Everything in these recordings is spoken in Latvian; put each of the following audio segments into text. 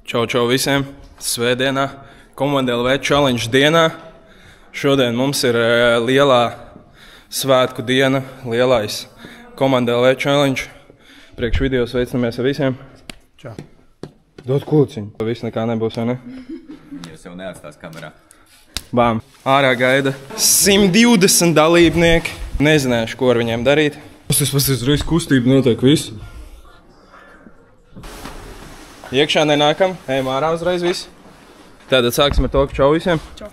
Čau visiem! Svētdienā, Komanda LV Challenge dienā. Šodien mums ir lielā svētku diena, lielais Komanda LV Challenge. Priekš video sveicinamies ar visiem. Čau. Dod kūciņu. Viss nekā nebūs, vai ne? Jūs jau neatstās kamerā. Bām. Ārā gaida 120 dalībnieki. Nezināšu, ko ar viņiem darīt. Tas uzreiz kustība notiek visu. Iekšā nenākam, ejam ārā uzreiz visi. Tātad sāksim ar to, ka čau visiem. Čau.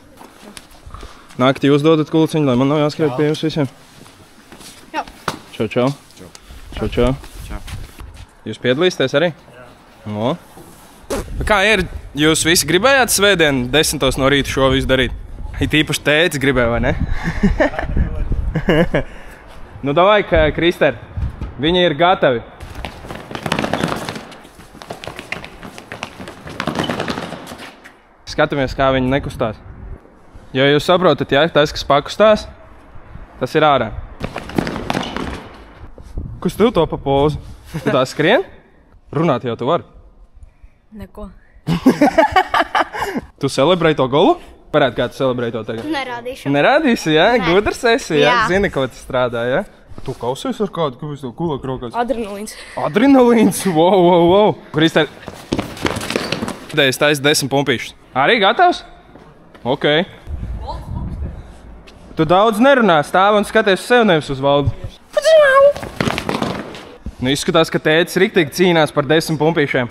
Naktī jūs dodat kūciņu, lai man nav jāskriet pie jums visiem. Jā. Čau, čau. Čau, čau. Čau. Jūs piedalīsieties arī? No. Kā ir? Jūs visi gribējāt svētdien 10 no rīta šo visu darīt? It īpaši tētis gribēja, vai ne? Nu, davai, Krister, viņi ir gatavi. Skatāmies, kā viņi nekustās. Jo jūs saprotat, ja tas, kas pakustās, tas ir ārā. Kas tev to pa pozu? Tu tā skrien? Runāt jau tu vari. Neko. Tu celebrēji to golu? Parādi, kā tu celebrēji to tagad. Nerādīšu. Nerādīsi, jā? Nē. Gudrs esi, jā? Jā. Zini, ko tu strādā, jā? Tu kausies ar kādu, kāpēc tev kulāk rokās? Adrenalīns. Adrenalīns, wow. Krister, es taisu 10 pumpīšus. Arī gatavs? Ok. Tu daudz nerunā, stāv un skaties uz sevi, nevis uz Valdu. Nu, izskatās, ka tētis riktīgi cīnās par 10 pumpīšiem.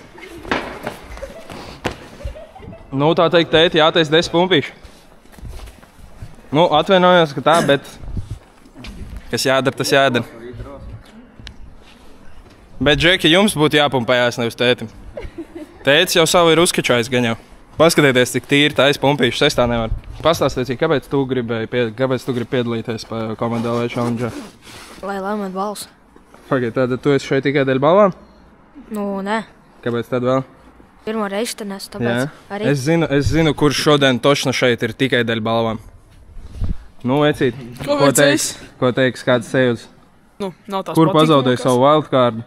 Nu, tā teikt, tēti, jātais 10 pumpīši. Nu, atvainojos, ka tā, bet kas jādara, tas jādara. Bet, Džeki, jums būtu jāpumpējās, nevis tētim. Tētis jau savu ir uzkačājis gan jau. Paskatieties, cik tīri tais pumpīšus, es tā nevaru. Pastāstīsi, kāpēc tu gribi piedalīties pa Komanda LV Challenge? Lai laimētu balsu. Pagaid, tātad tu esi šeit tikai dēļ balvām? Nu, nē. Kāpēc tad vēl? Pirmo reizi te nesu, Jā. tāpēc arī. Es zinu, kurš šodien točna šeit ir tikai dēļ balvām. Nu, vecīt, ko teiks kāds sajūtas? Nu, nav tās Kur patīkamas. pazaudēji savu wildcardu?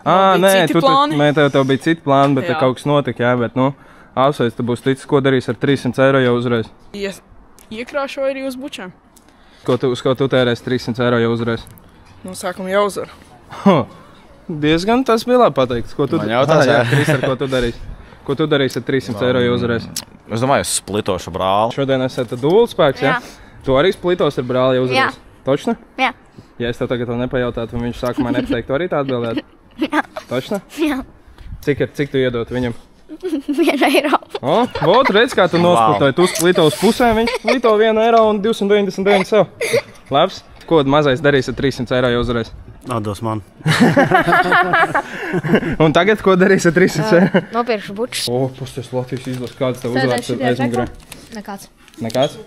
Man bija citi plāni. Tev bija citi plāni, bet Jā. kaut kas notika, jā, bet, nu, apsveic, tu būs ticis, ko darīs ar 300 eiro jau uzreiz. Iekrāšoju arī uz bučām. Uz ko tu tērēsi 300 eiro jau uzreiz? No sākuma jau uzvar. Diezgan tas bija labi pateikts. Ko tu Man jautās, jā. Krister, ko tu darīsi? Ko tu darīsi ar 300 eiro jau uzreiz? Es domāju, es splitošu brāli. Šodien esat dūles spēks, jā? Jā. Tu arī splitos ar brāli jau uzreiz? Jā. Točna? Jā. Ja es tev tagad vēl nepajautātu, un viņš sākumā nepateiktu, arī tā atbildētu? Jā. Točna? Jā. Cik tu iedot viņam? 1 eiro. O, vot, redz, kā tu nosplitoji. Tu splito uz pusēm, viņš splito 1 eiro un 299 sev. Labs. Ko mazais darīs ar 300 eiro jau uzreiz? Atdos man. Un tagad, ko darīs ar 300 eiro? Nopirkšu bučus. O, pusties Latvijas izlas, kāds tev uzvārds aizmugurē? Nekāds. Nekāds?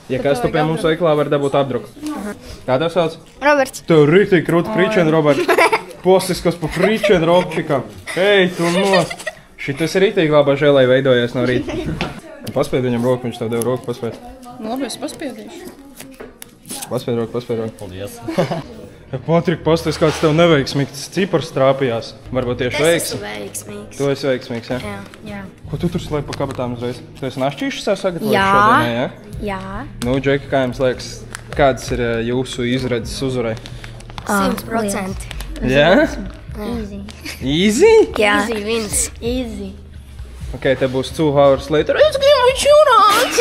Ja kas tu pie mums veiklā var dabūt apdruku. Kā tev sauc? Roberts. Tev rīktīgi krūti fričeni, Robert. Postis, kas pa fričeni, Robčikam. Ej, tu nos. Šitas ir rīktīgi labā žēlai veidojies no rīta. Paspied viņam roku, viņš tev deva roku, paspied. Labi, es paspiedīšu. Paspied roku. Paldies. Patrik, pasties, kāds tev neveiksmīgs cipars trāpījās. Varbūt tieši veiksmi. Veiksmīgs. Tu esi veiksmīgs, jā? Jā. Ko tu tur slēp pa kabatām uzreiz? Tu esi našķīšus sev sagatavojis Jā. šodienai, jā? Jā. Nu, Džeki, kā jums liekas, kādas ir jūsu izredzes uzvarai? 100%. Jā? Easy. Easy? Jā. Easy wins. Easy. Ok, te būs 2 hours later. Es gribu čurāt!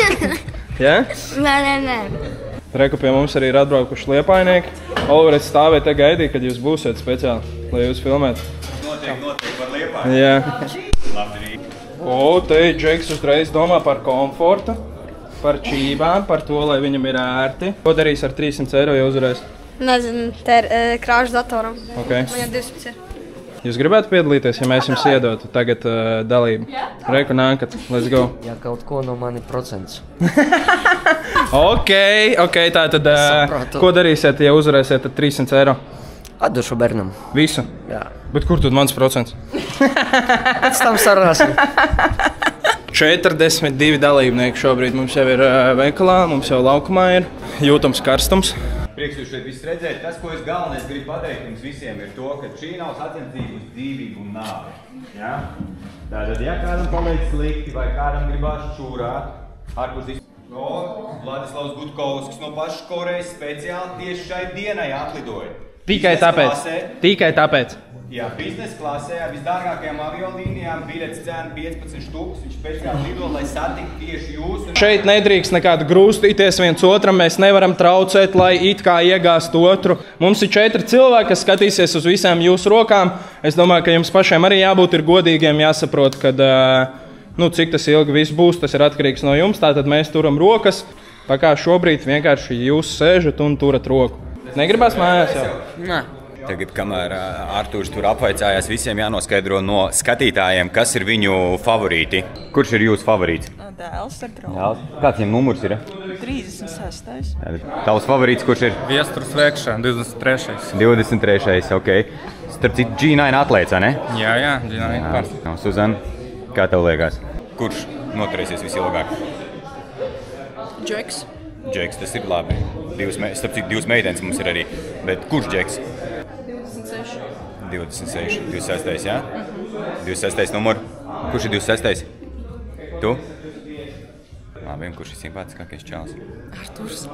Jā? Nē. Reku pie mums arī ir atbraukuši liepainieki. Olivers stāvēja te gaidīja, kad jūs būsiet speciāli, lai jūs filmētu. Notiek par liepāju. Jā. Labdien. O, te Džeks uzreiz domā par komfortu, par čībām, par to, lai viņam ir ērti. Ko darīs ar 300 eiro jau uzreiz? Nezinu, te ir krāžu datoram. Ok. Man jau 200 ir. Jūs gribētu piedalīties, ja mēs jums iedotu tagad dalību? Reku nākat, let's go. Ja kaut ko no mani procents. Ok, tā tad, Sapratu. ko darīsiet, ja uzvarēsiet ar 300 eiro? Atdošu bērnam. Visu? Jā. Bet kur tad mans procents? Pēc tam sarunāsim. 42 dalībnieki šobrīd mums jau ir veikalā, mums jau laukumā ir jūtams karstums. Prieks jūs šeit visus redzēt. Tas, ko es galvenais gribu pateikt jums visiem, ir to, ka šī nav sacensība uz dzīvību un nāvi. Ja? Tātad, ja kādam paliek slikti vai kādam gribās čūrāt, ārpus Vladislavs Gutkovskis no pašas Korejas speciāli tieši šai dienai atlidoja. Tikai tāpēc. Jā, biznesa klasē ar visdārgākajām aviolīnijām biļetes cena 15 štukas. Viņš speciāli lido, lai satiktu tieši jūs. Šeit nedrīkst nekādu grūstīties viens otram, mēs nevaram traucēt, lai it kā iegāst otru. Mums ir 4 cilvēki, kas skatīsies uz visām jūsu rokām. Es domāju, ka jums pašiem arī jābūt ir godīgiem, jāsaprot, kad, cik tas ilgi viss būs, tas ir atkarīgs no jums. Tātad mēs turam rokas, pa kā šobrīd vienkārši jūs sēžat un turat roku. Negribās mājās jau? Nē. Tagad, kamēr Artūrs tur apvaicājās, visiem jānoskaidro no skatītājiem, kas ir viņu favorīti. Kurš ir jūsu favorīts? Dēls ar draugu. Kāds viņam numurs ir? 36. Tavs favorīts, kurš ir? Viesturs Vēkšā, 23. 23. Ok. Starp citu, G9 atlēcā, ne? Jā, G9 pārs. No, Suzana, kā tev liekas? Kurš noturēsies visilgāk? Džeks. Džeks, tas ir labi. Starp citu, 2 meitenes mums ir arī. Bet kurš Džeks? 26. 26. Jā? 26. numur. Kurš ir 26. Tu? Labi, kurš ir simpātiskākais čāls? Arturs.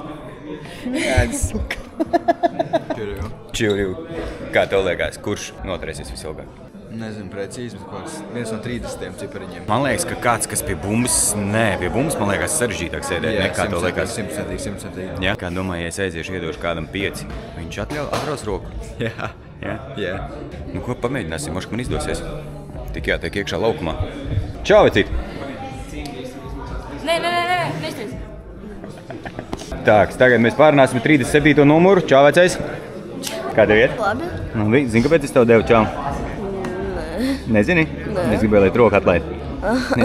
Čiriu. Kā tev liekas, kurš noturēsies visilgāk? Nezinu precīzi, bet viens no 30 cipariņiem. Man liekas, ka kāds, kas pie bumbas, man liekas sarežģītāk sēdēt, nekā tev liekas. 100%. Jā, kā domāju, ja es aiziešu, iedošu kādam 5, viņš atļaus roku? Jā. Jā. Nu, ko pamēģināsim, moška man izdosies. Tik jātiek iekšā laukumā. Čau, vecīt! Nē, nesties. Tāks, tagad mēs pārunāsim 37. numuru. Čau, vecais! Kā tev iet? Labi. Zini, kāpēc es tev devu čau? Nezini? Es gribēju, lai tu roku atlaid.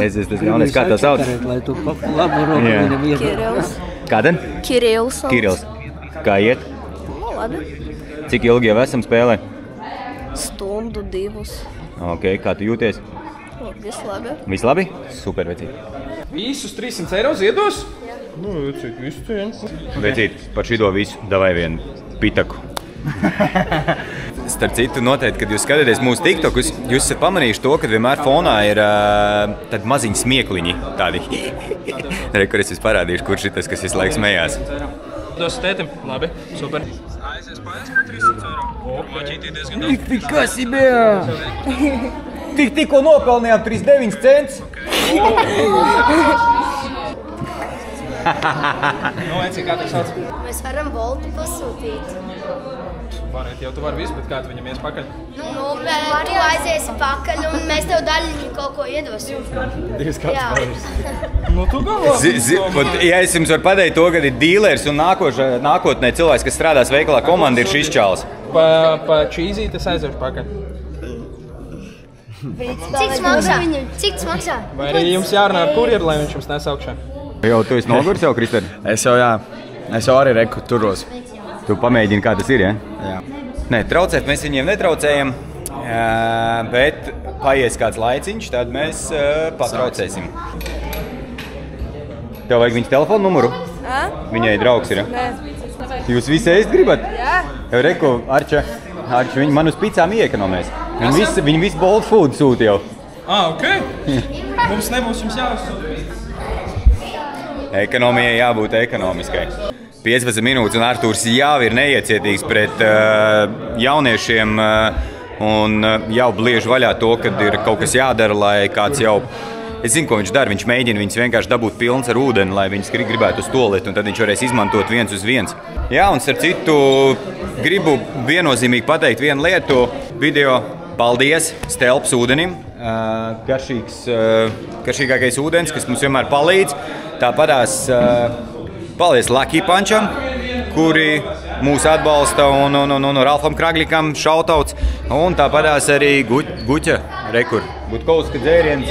Es tas jaunais, kā tev sauc? Lai tu labu roku viņam iedod. Kirils. Kāden? Kirils. Kirils. Kā iet? Labi. Cik ilgi jau esam spēlē? Stundu, 2. Ok, kā tu jūties? Viss labi. Viss labi? Super, vecīt. Visus 300 eiro ziedos? Nu, vecīt, visu cieņu. Vecīt, par šito visu davai vienu pitaku. Starp citu, noteikti, kad jūs skatāties mūsu TikTokus, jūs esat pamanījuši to, ka vienmēr fonā ir tādi maziņi smiekliņi. Tādi. Kur es parādīšu, kurš ir tas, kas visu laiku smējās. Dos tētim. Labi, super. Aizies paies par 300 eiro. Maķītī diezgan daudz. Fika si bija! Tikko nopelnījām 39 centus. Nu, Enci, kā tev sauc? Mēs varam Voltu pasūtīt. Varētu jau tu vari visu, bet kā tu viņam ies pakaļ? Nu, bet tu aiziesi pakaļ un mēs tev daļiņu kaut ko iedosim. Divas kāds pāris. Nu, tu galvā. Ja es jums varu pateikt to, ka ir dīlers un nākotnē cilvēks, kas strādās veikalā, komanda ir šis čāls. Pa čīzīt es aiziešu pakaļ. Cik tas maksā? Vai arī jums jārunā ar kurjeru, lai viņš jums nes augšā? Jau tu esi noguris jau, Krister? Es jau arī reku turos. Tu pamēģini, kā tas ir, ja? Jā. Nē, traucēt mēs viņiem netraucējam, bet paies kāds laiciņš, tad mēs patraucēsim. Tev vajag viņas telefonu numuru? Viņai draugs ir, ja? Nē. Jūs visi ēst gribat? Jā. Jau reku, Arča, viņi man uz picām ieekonomēs. Viņi visu bold food sūta jau. Ok. Mums nebūs jums jāuzsūta. Ekonomijai jābūt ekonomiskai. 15 minūtes un Artūrs jau ir neiecietīgs pret jauniešiem un jau bliež vaļā to, kad ir kaut kas jādara, lai kāds jau... Es zinu, ko viņš dara. Viņš mēģina viņus vienkārši dabūt pilns ar ūdeni, lai viņus gribētu uz toaleti, un tad viņš varēs izmantot viens uz viens. Jā, un starp citu gribu viennozīmīgi pateikt vienu lietu. Video paldies Stelps ūdenim. Garšīgākais ūdens, kas mums vienmēr palīdz. Tāpatās paldies Lucky Puncham, kuri mūs atbalsta, un Ralfam Kraglikam šautauts. Un tāpatās arī Guķa rekur. Gutkovska dzēriens.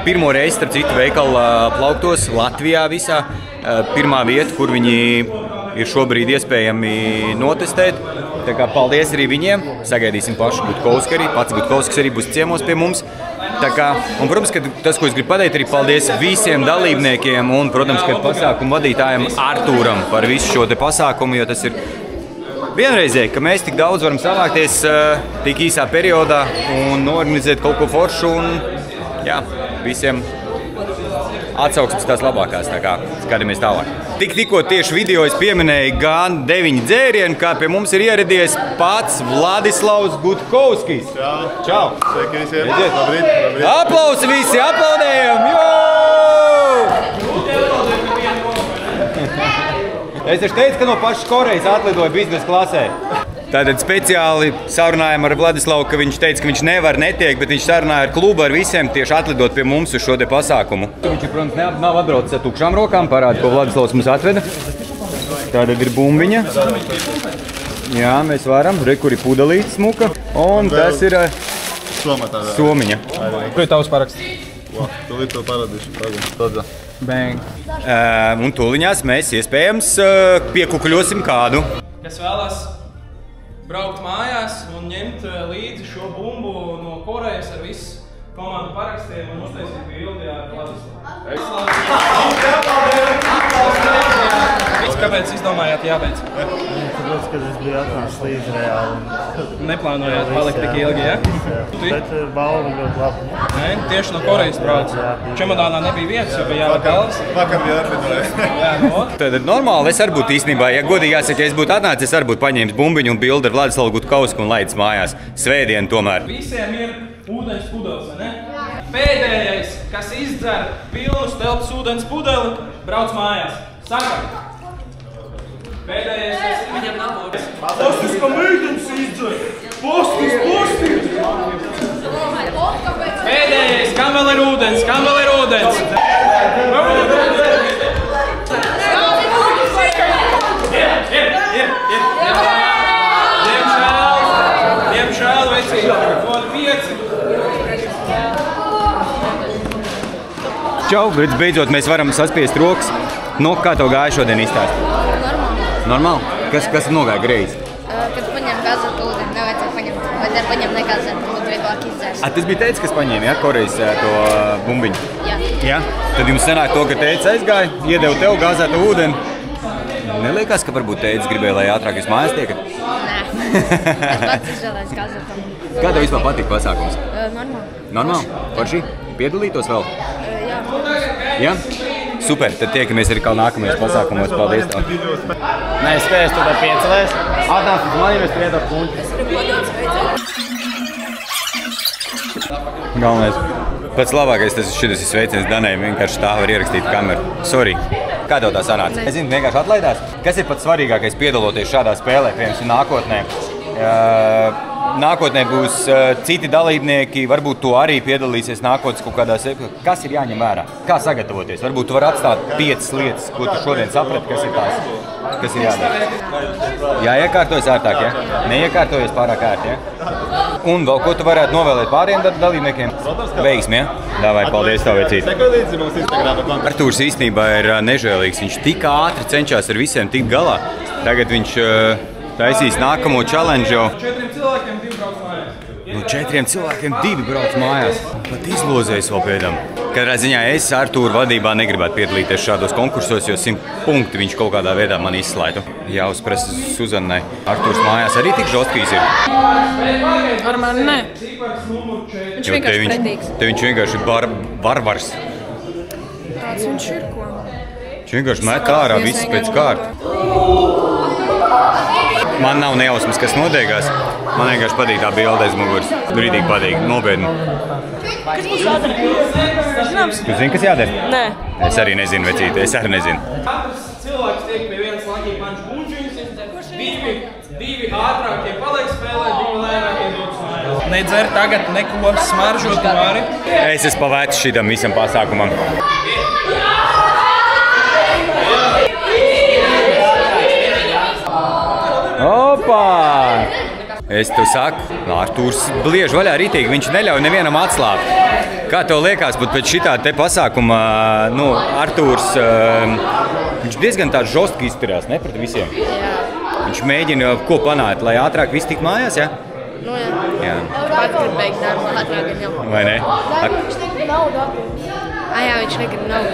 Pirmo reizi, starp citu, veikala plauktos Latvijā visā. Pirmā vieta, kur viņi ir šobrīd iespējami notestēt. Tā kā paldies arī viņiem. Sagaidīsim pašu Gutkovska arī. Pats Gutkovskis arī būs ciemos pie mums. Tā kā, un, protams, ka tas, ko es gribu pateikt, arī paldies visiem dalībniekiem un, protams, ka pasākumu vadītājiem Artūram par visu šo te pasākumu, jo tas ir vienreizēji, ka mēs tik daudz varam savākties tik īsā periodā un organizēt kaut ko foršu un, jā, visiem atsauksmes tās labākās, tā kā skatāmies tālāk. Tikko tieši video es pieminēju gan 9 dzērienu, kā pie mums ir ieradies pats Vladislavs Gutkovskis. Čau! Sveiki visiem! Labrīt! Aplausi visi, aplaudējam! Es taču teicu, ka no pašas Korejas atlidoja biznesa klasē. Tātad speciāli sarunājām ar Vladislavu, ka viņš teica, ka viņš nevar, netiek, bet viņš sarunāja ar klubu, ar visiem tieši atlidot pie mums uz šo te pasākumu. Viņš, protams, nav atbraucis ar tukšām rokām, parāda, ko Vladislavs mums atveda. Tātad ir bumbiņa. Jā, mēs varam. Re, kur ir pudelītes smuka. Un tas ir somiņa. Kur ir tavs paraksts? Tūlīt to paradīšu. Bang. Un tūliņās mēs iespējams piekukuļosim kādu. Kas vēlas braukt mājās un ņemt līdzi šo bumbu no Korejas ar visu komandu parakstiem un uztaisīt bildi ar Vladislavu. Kāpēc izdomājāt jābeidz? Tāpēc, kad es biju atnācis līdz reāli. Neplānojāt palikt tik ilgi, ja? Bet balva ļoti labi. Nē, tieši no Korejas brauc. Čemodānā nebija vietas, jo bija jāvāk galvas. Vakar bija atvedojis. Tad normāli es arī būtu īstenībā, ja godīgi jāsaka, ja es būtu atnācis, es arī būtu paņēmis bumbiņu un bildi ar Vladislavu Gutkovsku un laidis mājās. Svētdien tomēr. Visiem ir ūdens pudeles, vai ne? Pēdējais, kas izdzer pilnus telpas ūdens pudeli, brauc mājās. Sakam! Pēdējais, kas viņam nav ūdens. Postis, ka meitenes izdzer! Postis! Pēdējais, kam vēl ir ūdens? Kam vēl ir ūdens? Diemžēl, vecīt, kaut 5. Čau, beidzot mēs varam saspiest rokas. Nu, kā tev gāja šodien izstāst? Normāli? Kas nogāja greizi? Kad paņem gazētu ūdeni, nevajadzētu paņemt. Vajadzētu paņemt negazētu, būtu vieglāk izdzēst. Tas bija teicis, kas paņēma, ja? Korejas to bumbiņu? Jā. Ja? Tad jums sanāk to, ka teicis aizgāja, iedeva tev gāzētu ūdeni. Neliekas, ka varbūt teicis gribēja, lai ātrāk jūs mājās tiekat? Nē. Es pats izvēlējos gazētu. Kā tev vispār patīk pasākums? Normāli. Normāli? Forši? Piedalītos vēl? Jā. Ja? Super, tad tiekamies arī kā nākamajos pasākumos. Paldies tev. Nē, spējas tu tā piecelēs. Atnāc uz maniem, es priedot puņu. Galvenais. Pats labākais tas šitas ir sveiciens Danai, vienkārši tā var ierakstīt kameru. Sorry. Kā tev tā sanāca? Es zinu, vienkārši atlaidās. Kas ir pats svarīgākais piedaloties šādā spēlē, piemēram, nākotnē? Nākotnē būs citi dalībnieki, varbūt tu arī piedalīsies nākotnes kaut kādās. Kas ir jāņem vērā? Kā sagatavoties? Varbūt tu vari atstāt 5 lietas, ko tu šodien saprati, kas ir tās, kas ir jādara. Jāiekārtojas ārtāk, ja? Neiekārtojas pārāk ārt, ja? Un vēl ko tu varētu novēlēt pārējiem dalībniekiem? Veiksmi, ja? Dāvai, paldies tev, vecīt. Seko līdzi mums Instagramā. Artūrs īstenībā ir nežēlīgs. Viņš tik ātri cenšas ar visiem tikt galā. Tagad viņš taisīs nākamo challenge jau. 4 cilvēkiem 2 brauc mājās. No 4 cilvēkiem 2 brauc mājās. Pat izlozējis vēl pēdām. Katrā ziņā es Artūra vadībā negribētu piedalīties šādos konkursos, jo 100 punkti viņš kaut kādā veidā man izslaidu. Jāuzprasa Suzannai. Artūrs mājās arī tik žostkīs ir. Ar mani ne. Viņš vienkārši pretīgs. Te viņš vienkārši ir barbars. Tāds viņš ir, ko? Viņš vienkārši met ārā viss pēc kārta. Man nav nejausmas, kas notiekās. Man vienkārši patīk tā bilde aiz muguras. Rītīgi patīk, nopietni. Kas būs jādara? Zināms? Tu zini, kas jādara? Nē. Es arī nezinu, vecīti, es arī nezinu. Katrs cilvēks tiek pie vienas Lucky Punch buļģiņas. 2 ātrākie paliek spēlē, 2 lēnākie dodas mājās. Nedzer tagad neko smaržot arī. Es esmu pavēcis šitam visam pasākumam. Opā! Es tev saku, Artūrs bliež vaļā ritīgi, viņš neļauj nevienam atslābt. Kā tev liekas, bet pēc šitā te pasākuma, Artūrs, viņš diezgan tāds žostki izturās, ne, pret visiem? Jā. Viņš mēģina ko panākt, lai ātrāk viss tik mājās, ja? Nu jā. Jā. Pat grib beigt darbu, ātrāk gan jau. Vai ne? Viņš negrib naudu atpūt. Jā, viņš negrib naudu.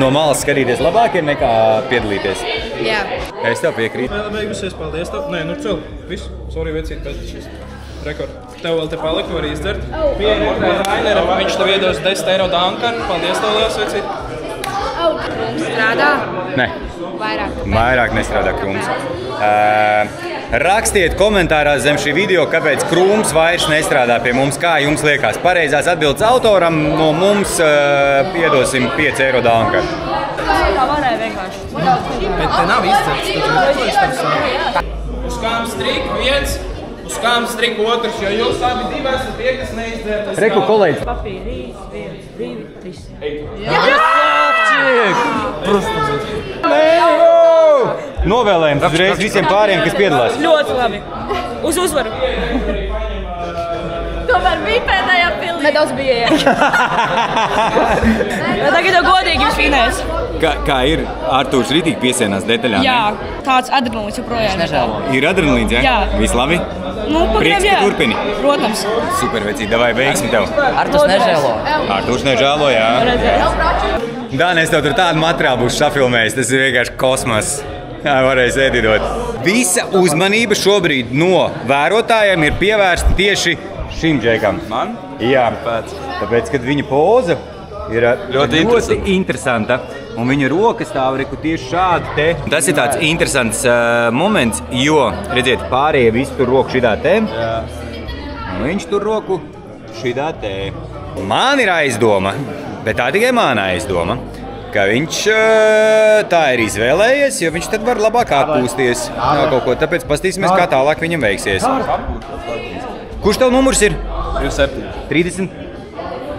No malas skatīties labāk ir nekā piedalīties. Jā. Es tev piekrītu. Spēle beigusies, paldies tev. Nē, nu cel, visu. Sorry, vecīt, pēc šis rekords. Tev vēl te palika, var izdzert. Pieeja Rainera, viņš tev iedos 10 eiro dankaru. Paldies tev, liels vecīt. Strādā? Nē. Vairāk nestrādā Krūms. Rakstiet komentārās zem šī video, kāpēc Krūms vairs nestrādā pie mums. Kā jums liekas? Pareizās atbildes autoram no mums iedosim 5 eiro dankaru. Tā varēja vienkārši. Bet te nav izcerts. Uz kām strik viens, uz kām strik otrs, jo jūs abi divi esat tie, kas neizdzēr. Reku kolēģis. Papīrīs, 1, 2, 3. Novēlējums uzreiz visiem pāriem, kas piedalās. Ļoti labi. Uz uzvaru. Tomēr bija pēdējā pilī. Nedaudz bija, jā. Tagad jau godīgi viņš finēs. Kā ir? Artūrs ritīgi piesienās detaļām? Jā, tāds adrenalīns joprojām. Ir adrenalīns, jā? Jā. Viss labi? Nu, Prieks, ka turpini. Protams. Super, vecīt, davai, veiksmi tev. Arturs nežēlo. Arturs nežēlo, jā. Dāni, es tev tur tādu materiālu būšu safilmējis, tas ir vienkārši kosmos. Jā, varēs ēdidot. Visa uzmanība šobrīd no vērotājiem ir pievērsta tieši šim džekam. Man? Jā, tāpēc, kad viņa poza ir ļoti interesanta. Un viņa roka stāv tieši šādi te. Tas ir tāds interesants moments, jo, redziet, pārējie visi tur roku šidā te. Un viņš tur roku šidā te. Man ir aizdoma, bet tā tikai mana aizdoma, ka viņš tā ir izvēlējies, jo viņš tad var labāk atpūsties no kaut ko. Tāpēc pastīsimies, kā tālāk viņam veiksies. Kurš tev numurs ir? 27. 30?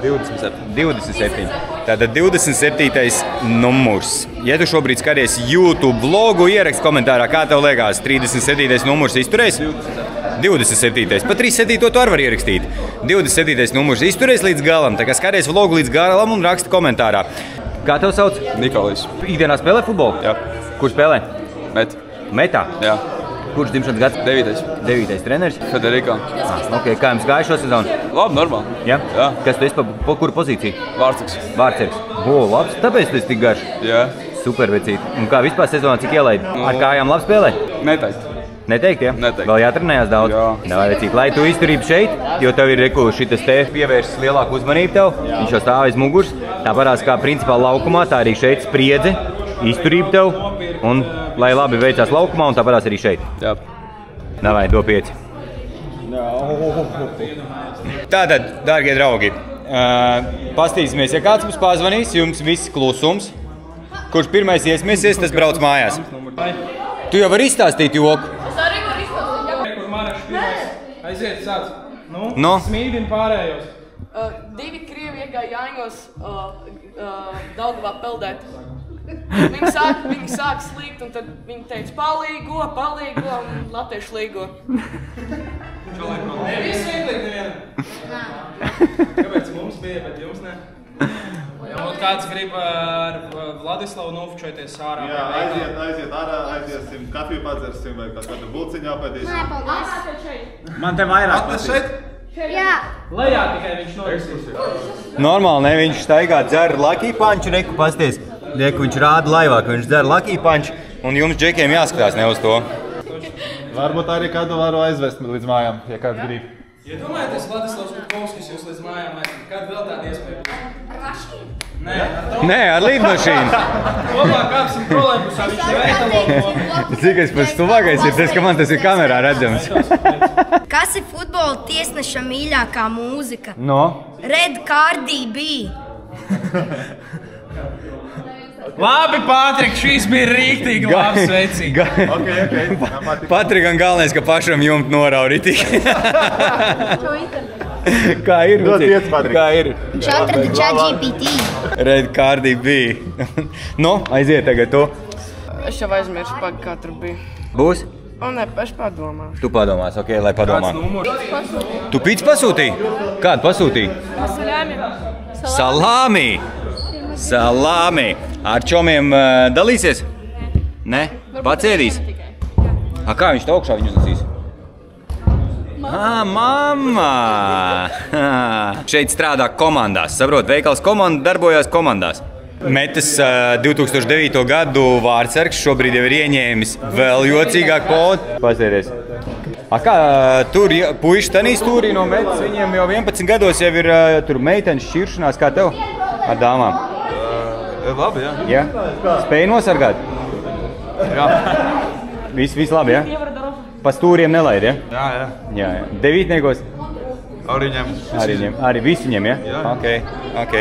27. 27. Tātad 27. numurs. Ja tu šobrīd skaties YouTube vlogu, ierakst komentārā, kā tev liekas, 37. numurs izturēs? 27. Pat 37. to var ierakstīt. 27. numurs izturēs līdz galam, tā kā skaties vlogu līdz galam un raksti komentārā. Kā tev sauc? Nikolais. Ikdienā spēlē futbolu? Jā. Kur spēlē? Metā? Jā. Kurš dzimšanas gads? 9. 9. treneris? Federika. Okay. Kā jums gāja šo sezonu? Labi, normāli. Ja? Jā. Kas tu esi pa kuru pozīciju? Vārtsargs. Vārtsargs. Labs, tāpēc tu esi tik garš. Jā. Super, vecīt. Un kā vispār sezonā cik ielaidi? Ar kājām labi spēlē? Neteikt. Neteikt, ja? Neteikt. Vēl jātrenējās daudz? Jā. Davai, vecīt, lai tu izturību šeit, jo tev ir šitas te pievēršas lielāku uzmanību tev. Viņš jau stāv aiz muguras. Tā parās kā principā laukumā, tā arī šeit spriedze, izturību tev. Un lai labi veicās laukumā, un tā parās arī šeit. Jā. Davai, do 5. Tātad, dārgie draugi, pastīsimies, ja kāds mums pazvanīs, jums viss klusums. Kurš pirmais iesmiesies, tas brauc mājās. Tu jau vari izstāstīt joku? Es arī varu izstāstīt. Kur Marašs pirmais? Aiziet, sāc. Nu? Smīdini pārējos. 2 krievi iegāja Jāņos Daugavā peldēt. Viņi sāk slīgt, un tad viņi teica palīgo, un latviešu līgo. Nevis vieglīgi nevienam. Kāpēc mums bija, bet jums ne? Un kāds grib ar Vladislavu nofučoties ārā? Jā, aiziet ārā, aiziesim, kafiju padzersim vai kādu bulciņu apēdīsim. Nē, paldies. Man te vairāk Atnes šeit? Jā. Lejā tikai viņš norisīs. Normāli, ne? Viņš staigā dzer Lucky Punch, reku pasties. Reku viņš rāda laivā, ka viņš dzer Lucky Punch, un jums džekiem jāskatās ne uz to. Varbūt arī kādu varu aizvest līdz mājām, ja kāds grib. Iedomājieties, Vladislavs Gutkovskis jūs līdz mājām aizved. Kāda vēl tāda iespēja būs? Ar mašīnu? Nē, ar to. Nē, ar līdmašīnu. Kopā kāpsim trolēbusā, viņš ir veikalo. Cik es pats tuvākais ir tas, ka man tas ir kamerā redzams. Kas ir futbola tiesneša mīļākā mūzika? No? Red Cardi B. Labi, Pātrik, šīs bija rīktīgi labs veicīgi. Ok. Patrikam galvenais, ka pašam jumt norauj ritīgi. Kā ir? Dod 5, Patrik. Kā ir? Viņš atrada ChatGPT. Red Cardi B. No, aiziet tagad to. Es jau aizmirsu, kā tur bija. Būs? O, nē, es padomāšu. Tu padomās, ok, lai padomā. Kāds numurs? Tu pīts pasūtīji? Kādu pasūtīji? Salāmi! Salāmi! Ar čomiem dalīsies? Nē? Pats ēdīs? A, kā viņš to augšā viņu uzlasīs? Mamma! Šeit strādā komandās. Saprot, veikals komanda darbojās komandās. Metas 2009. gadu vārdsargs šobrīd jau ir ieņēmis vēl jocīgāk podu. Pasēties. Kā tur puiši tanī stūrī no metas, viņiem jau 11 gados jau ir tur meitenes šķiršanās, kā tev ar dāmām? Labi, jā. Jā? Spēj nosargāt? Jā. Viss labi, jā? Pa stūriem nelaid, jā? Jā. Jā. Devītniekos? Arī ņem. Arī visi ņem, jā? Jā. Ok.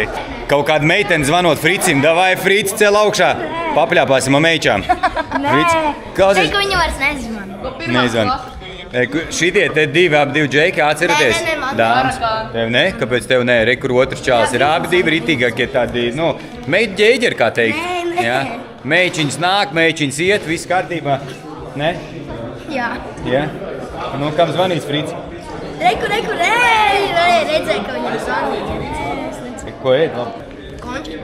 Kaut kāda meitene zvanot Fricim, davai Frici cel augšā, papļāpāsim ar meičām. Nē, teiku, viņa vairs nezvan. Nezvan. Šitie te divi džeki, atceraties? Nē, man. Dāmas. Tev ne? Kāpēc tev ne? Re, kur otrs čāls ir abi divi ritīgākie tādi, meitu ģēģeri, kā teikt. Nē. Jā. Meičiņas nāk, meičiņas iet, viss kārtībā. Ne? Jā. Jā? Kam zvanīs Frici? Reku, redzēju, ka viņam zvanīt. Ko ēd? Konči.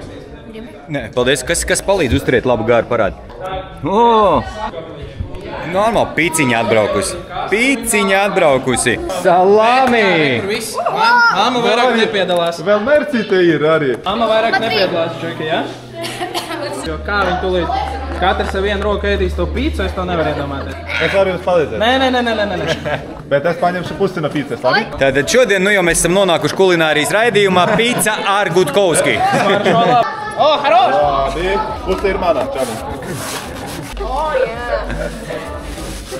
Nē, paldies. Kas palīdz uzturēt labu gāru parādu? Normāli, piciņa atbraukusi. Salami! Māma vairāk nepiedalās. Vēl mercīte ir arī. Māma vairāk nepiedalās, Džeki, jā? Jo kā viņi tulīt? Katrs ar vienu roku ēdīs to pīcu, es to nevaru iedomāties. Es varu jums palīdzēt. Nē. Bet es paņemšu pusi no pīces, labi? Tātad šodien jau mēs esam nonākuši kulinārijas raidījumā Pīca ar Gutkovski. Haroš! Labi, pusi ir manā, čani.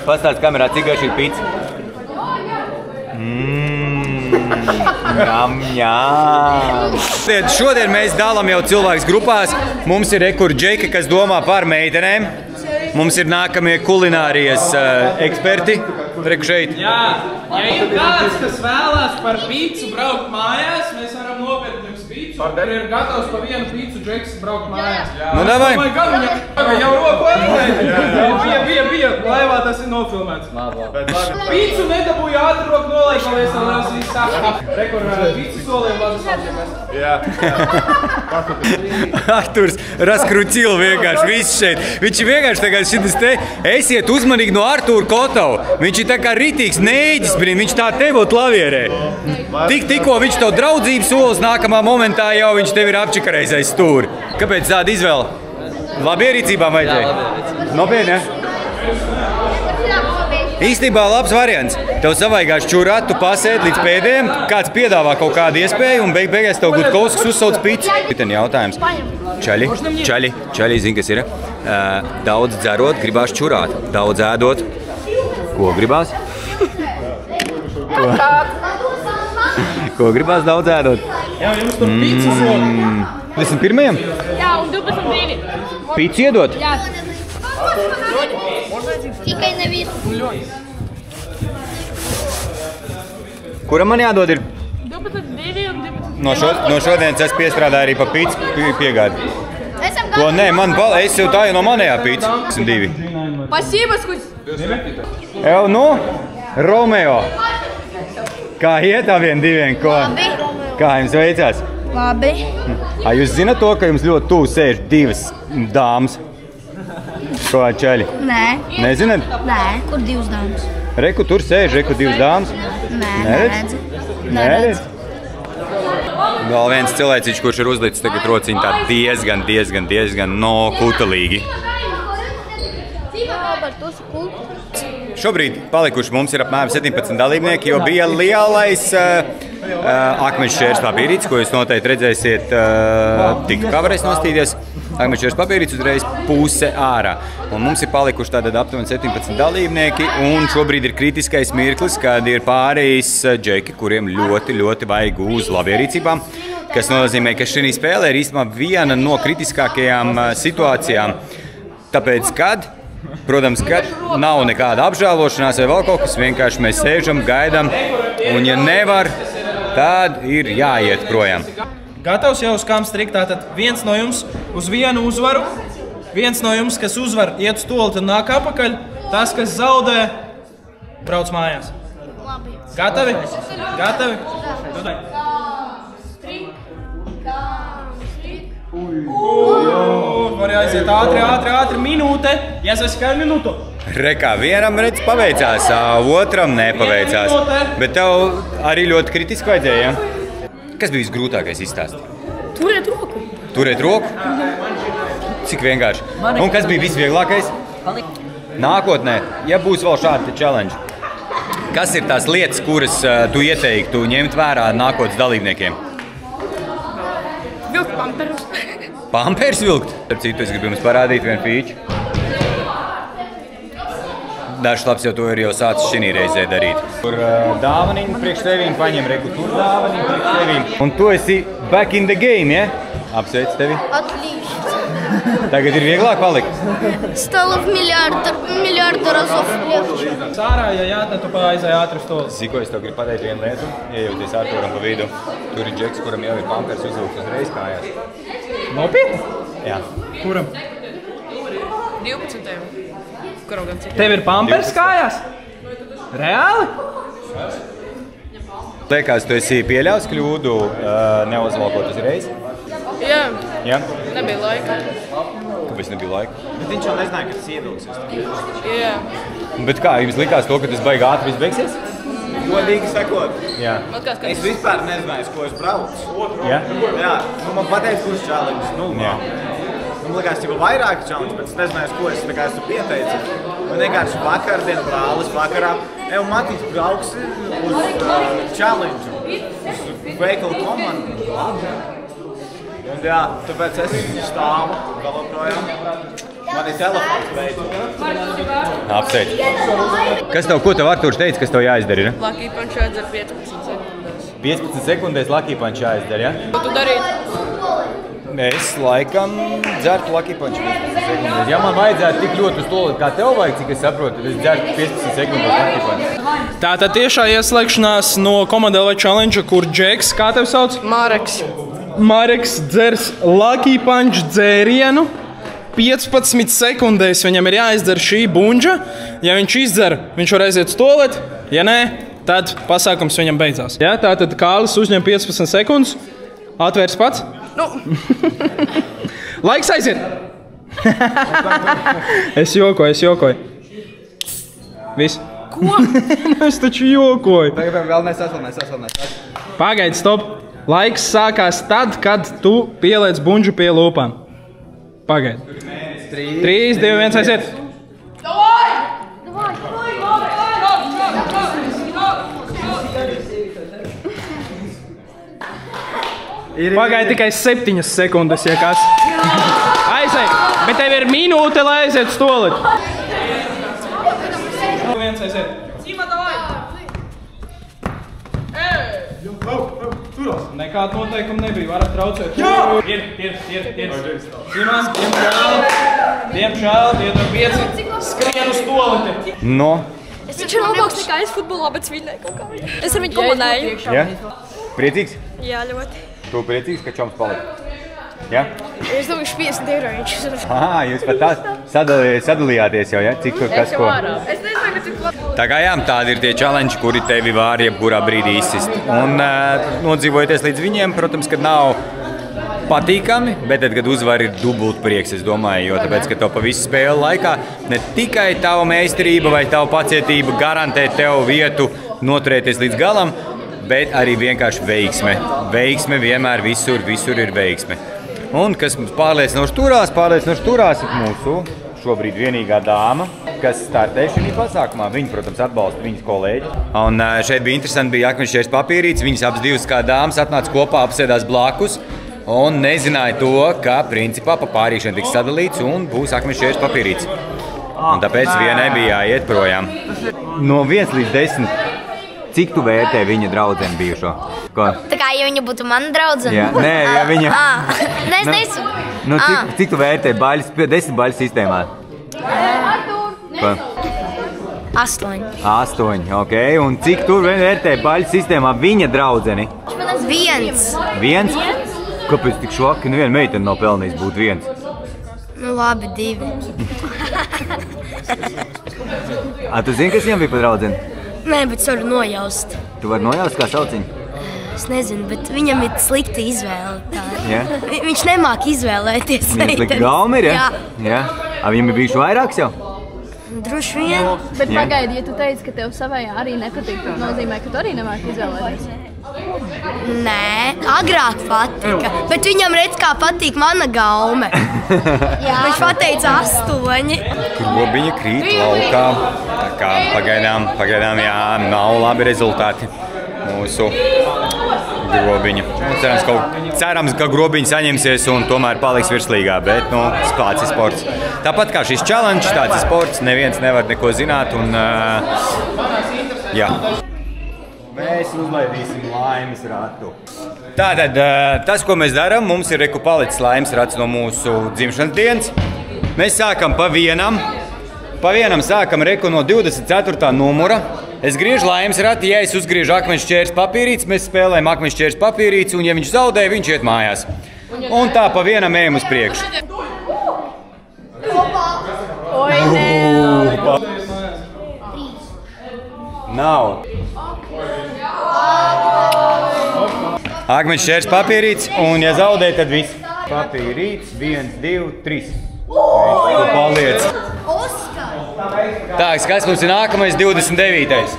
Pastāst kamerā, cik garšīga pīca? Šodien mēs dalām jau cilvēkus grupās. Mums ir rekur džeki, kas domā par meitenēm. Mums ir nākamie kulinārijas eksperti. Reku šeit. Jā, ja ir kāds, kas vēlās par pīcu braukt mājās, mēs varam nopirkt jums pīcu. Tur ir gatavs pa vienu pīcu džeks braukt mājās. Nu, davai. Es domāju, gan viņam jau roku atvēlēt. Bija. Laivā tas ir nofilmēts. Pīcu nedabūja ātri roku nolaik, paldies, lai liels viss saka. Rekur pīcu soliem lazas atzīmēs. Jā. Arturs raskrucil vienkārši, viss šeit. Viņš ir vienkārši tagad šitas te, esiet uzmanīgi no Artūra Kotovu. Viņš ir tā kā ritīgs nēģis, viņš tā tevot lavierē. Tikko viņš tev draudzības solis, nākamā momentā jau viņš tev ir apčikarējis aiz stūri. Kāpēc tāda izvēle? Labi ierīcībām vajadzēja? Nopietni, ja? Īstenībā labs variants. Tev savāigās čurāt, tu pasēd līdz pēdējiem, kāds piedāvā kaut kādu iespēju un beigās tev Gutkovskis uzsauc pīci. Ten jautājums. Čaļi, zin, kas ir? Daudz dzerot, gribās čurāt. Daudz ēdot. Ko gribās? Ko gribās daudz ēdot? Jā, jums tur pīcu soli. 21. Jā, un 12 2. Pīci iedot? Jā. Tikai nevienu. Kuram man jādod ir? 12 2 un 12 No šodienas es piestrādāju arī pa pīci piegādi. Esam To nē, man es jau tā jau no manējā pīci. 2. Спасибо, скусь. Romeo. Kā iet abiem diviem? Labi. Kā jums veicās? Labi. Jūs zināt to, ka jums ļoti tuvu sēž divas dāmas? Ko čaļi? Nē. Nezināt? Nē. Kur divas dāmas? Reku tur sēž, reku divas dāmas? Nē, Neredz? Neredz? Vēl viens cilvēciņš, kurš ir uzlicis tagad rociņu tā diezgan kutelīgi. Šobrīd palikuši mums ir apmēram 17 dalībnieki, jo bija lielais akmeņšķērs papīrītis, ko jūs noteikti redzēsiet tik kā varēs nostīties. Akmeņšķērs papīrītis uzreiz puse ārā. Un mums ir palikuši tātad aptuveni 17 dalībnieki, un šobrīd ir kritiskais mirklis, kad ir pārējis džeki, kuriem ļoti vajag uz labierīcībām, kas nozīmē, ka šī spēlē ir īstenībā viena no kritiskākajām situācijām. Tāpēc, protams, kad nav nekāda apžēlošanās vai vēl kaut kas, vienkārši mēs sēžam, gaidām, un ja nevar, tad ir jāiet projām. Gatavs jau uz kām strikt, tātad viens no jums uz vienu uzvaru, viens no jums, kas uzvar, iet uz tolti un nāk apakaļ, tas, kas zaudē, brauc mājās. Labi. Gatavi? Var jāiziet ātri, minūte. Jāsaka, kā minūtu. Rekā, vienam redz paveicās, otram nepaveicās. Bet tev arī ļoti kritiski vajadzēja, ja? Kas bija visgrūtākais izstāstīt? Turēt roku. Turēt roku? Cik vienkārši. Un kas bija visvieglākais? Nākotnē, ja būs vēl šādi challenge, kas ir tās lietas, kuras tu ieteiktu ņemt vērā nākotnes dalībniekiem? Vilkt pamperus. Pampers vilkt? Ar citu es gribu jums parādīt vienu fīču. Dažs labs jau to ir jau sācis šī reizē darīt. Tur dāvaniņu priekš tevīm, paņem reku tur dāvaniņu priekš tevīm. Un tu esi back in the game, ja? Apsveic tevi. Отлично. Tagad ir vieglāk palikt. Стало в миллиарды разов легче. Sārā, ja jātne, tu aizēj ātri uz to. Ziko, es tev gribu pateikt vienu lietu, iejoties Arturam pa vidu. Tur ir džeks, kuram jau ir pampers uzvilkts uzreiz kājās. Nopietni? Jā. Kuram? 12. Tev ir pampers kājās? Reāli? Liekas, tu esi pieļaus kļūdu neuzvalkot uzreiz? Jā. Jā? Nebija laika. Kāpēc nebija laika? Bet viņš jau nezināja, ka tas ievilksies. Jā. Bet kā, jums likās to, ka tas baigi ātri viss beigsies? Godīgi sakot, Jā. es vispār nezināju, ko es braucu. Jā? Jā, man pateica, kurš challenge. Jā. Man likās, ka vairāk challenge, bet es nezināju, ko es esmu pieteicis. Man vienkārši vakardien brālis vakarā. Matīts brauks uz challenge, uz veikalu komandu. Un jā, tāpēc es stāvu vēl projām. Man ir telefons beidzot. Apsveic. Ko tev Arturs teica, kas tev jāizdara, ne? Lucky punch jāizdara 15 sekundēs. 15 sekundēs Lucky Punch jāizdara, ja? Ko tu darītu? Es laikam dzertu Lucky Punch 15 sekundēs. Ja man vajadzētu tik ļoti uz to, kā tev vajag, cik es saprotu, tad es dzertu 15 sekundēs Lucky Punch. Tātad tiešā ieslēgšanās no Commonwealth LV Challenge, kur Džeks, kā tev sauc? Mareks dzers Lucky Punch dzērienu. 15 sekundēs viņam ir jāizdara šī buņģa. Ja viņš izdzer, viņš var aiziet uz tualeti. Ja nē, tad pasākums viņam beidzās. Ja, tātad Kārlis uzņem 15 sekundes. Atvērs pats. Nu. Laiks aiziet! Es jokoju. Viss. Ko? Es taču jokoju. Tagad vēl nesasvalnēs. Pagaid, stop. Laiks sākās tad, kad tu pieliec buņģu pie lūpām. Pagaid. 3, 2, 1, aiziet. Pagaid tikai 7 sekundes, ja kas. Aiziet. Bet tev ir minūte, lai aiziet uz tualeti. 1, aiziet. Nekāda noteikuma nebija, varat traucēt. Ir. Simans, diemžēl, iedod 5, skrien uz tualeti. No. Viņš ir labāks nekā es futbolā, bet svinēju kaut kā. Es ar viņu komandēju. Ja? Priecīgs? Jā, ļoti. Tu priecīgs, ka čoms palika? Ja? Es domāju, 50 eiro viņš ir. Jūs pat tā sadalījāties jau, ja? Cik tur kas ko? Es nezinu, cik labi. Tā kā jā, tādi ir tie challenge, kuri tevi var jebkurā brīdī izsist. Un nodzīvojoties līdz viņiem, protams, kad nav patīkami, bet tad, kad uzvar ir dubult prieks, es domāju, jo tāpēc, ka tev pa visu spēļu laikā ne tikai tava meistarība vai tava pacietība garantē tev vietu noturēties līdz galam, bet arī vienkārši veiksme. Veiksme vienmēr visur ir veiksme. Un kas mums pārliecinoši turās ir mūsu šobrīd vienīgā dāma, kas startē šī pasākumā. Viņi, protams, atbalsta viņas kolēģi. Un šeit bija interesanti, bija akmeņšķērs papīrīts. Viņas abas divas kā dāmas atnāca kopā, apsēdās blakus un nezināja to, ka principā pa pārīšanu tiks sadalīts un būs akmeņšķērs papīrīts. Un tāpēc vienai bija jāiet projām. No 1 līdz 10, cik tu vērtē viņa draudzeni bijušo? Ko? Tā kā, ja viņa būtu mana draudzene? Jā, nē, ja viņa... Nē, es nesu. Cik tu vērtē 10 baļu sistēmā? Ko? 8. 8, ok. Un cik tu vērtē baļu sistēmā viņa draudzeni? 1. 1? Kāpēc tik švaki? Neviena meitene nav pelnījis būt 1. Nu labi, 2. Tu zini, kas viņam bija pa draudzeni? Nē, bet es varu nojaust. Tu vari nojaust, kā sauciņu? Es nezinu, bet viņam ir slikta izvēle. Ja? Viņš nemāk izvēlēties. Viņam slikta gauma ir, ja? Jā. Viņam ir bijuši vairāks jau? Droši vien. Bet pagaidi, ja tu teici, ka tev savējā arī nepatīk, tad nozīmē, ka tu arī nemāki izvēlēties. Nē, agrāk patika. Bet viņam redz, kā patīk mana gaume. Viņš pateica 8. Grobiņa krīt laukā. Tā kā pagaidām, jā, nav labi rezultāti mūsu grobiņa. Cerams, ka grobiņa saņemsies un tomēr paliks virslīgā, bet, tāds ir sports. Tāpat kā šis challenge, tāds ir sports, neviens nevar neko zināt un, jā. Mēs uzlaidīsim laimes ratu. Tātad, tas, ko mēs darām, mums ir palicis laimes rats no mūsu dzimšanas dienas. Mēs sākam pa vienam sākam no 24. numura. Es griežu laimes rati, ja es uzgriežu akmeņu šķērs papīrītes, mēs spēlējam akmeņu šķērs papīrītes, un ja viņš zaudē, viņš iet mājās. Un tā pa vienam ejam uz priekšu. Oi, nē! Nav. Akmeņu šķērs papīrītes, un ja zaudē, tad viss. Papīrītes, 1, 2, 3. Tu paliec. Tā, kas mums ir nākamais 29.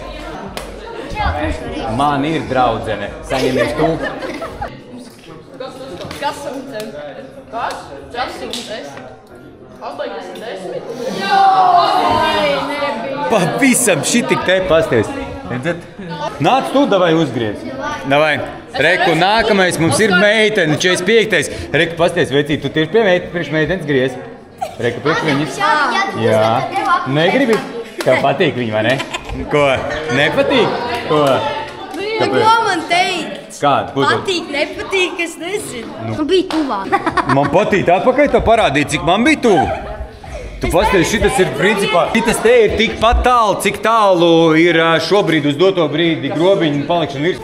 Man ir draudzene. Saņemies tu. Kas un tev? Kas? Tas un 10. 80. Pavisam šitik te pasties. Nāc tu, davai uzgriez. Davai. Reku, nākamais mums ir meitene, 45. Reku, pasties, vecīt, tu tieši pie meitenes griez. Reku, priekš viņas. Jā. Negribi? Tev patīk viņa, vai ne? Ko? Nepatīk? Ko? Ko man teikt? Kādu? Patīk, nepatīk, es nezinu. Nu bija tuvāk. Man patīk atpakaļ to parādīt, cik man bija tuvu. Tu pasties, šitas ir principā. Šitas te ir tikpat tālu, cik tālu ir šobrīd uz doto brīdi grobiņu palikšana virs.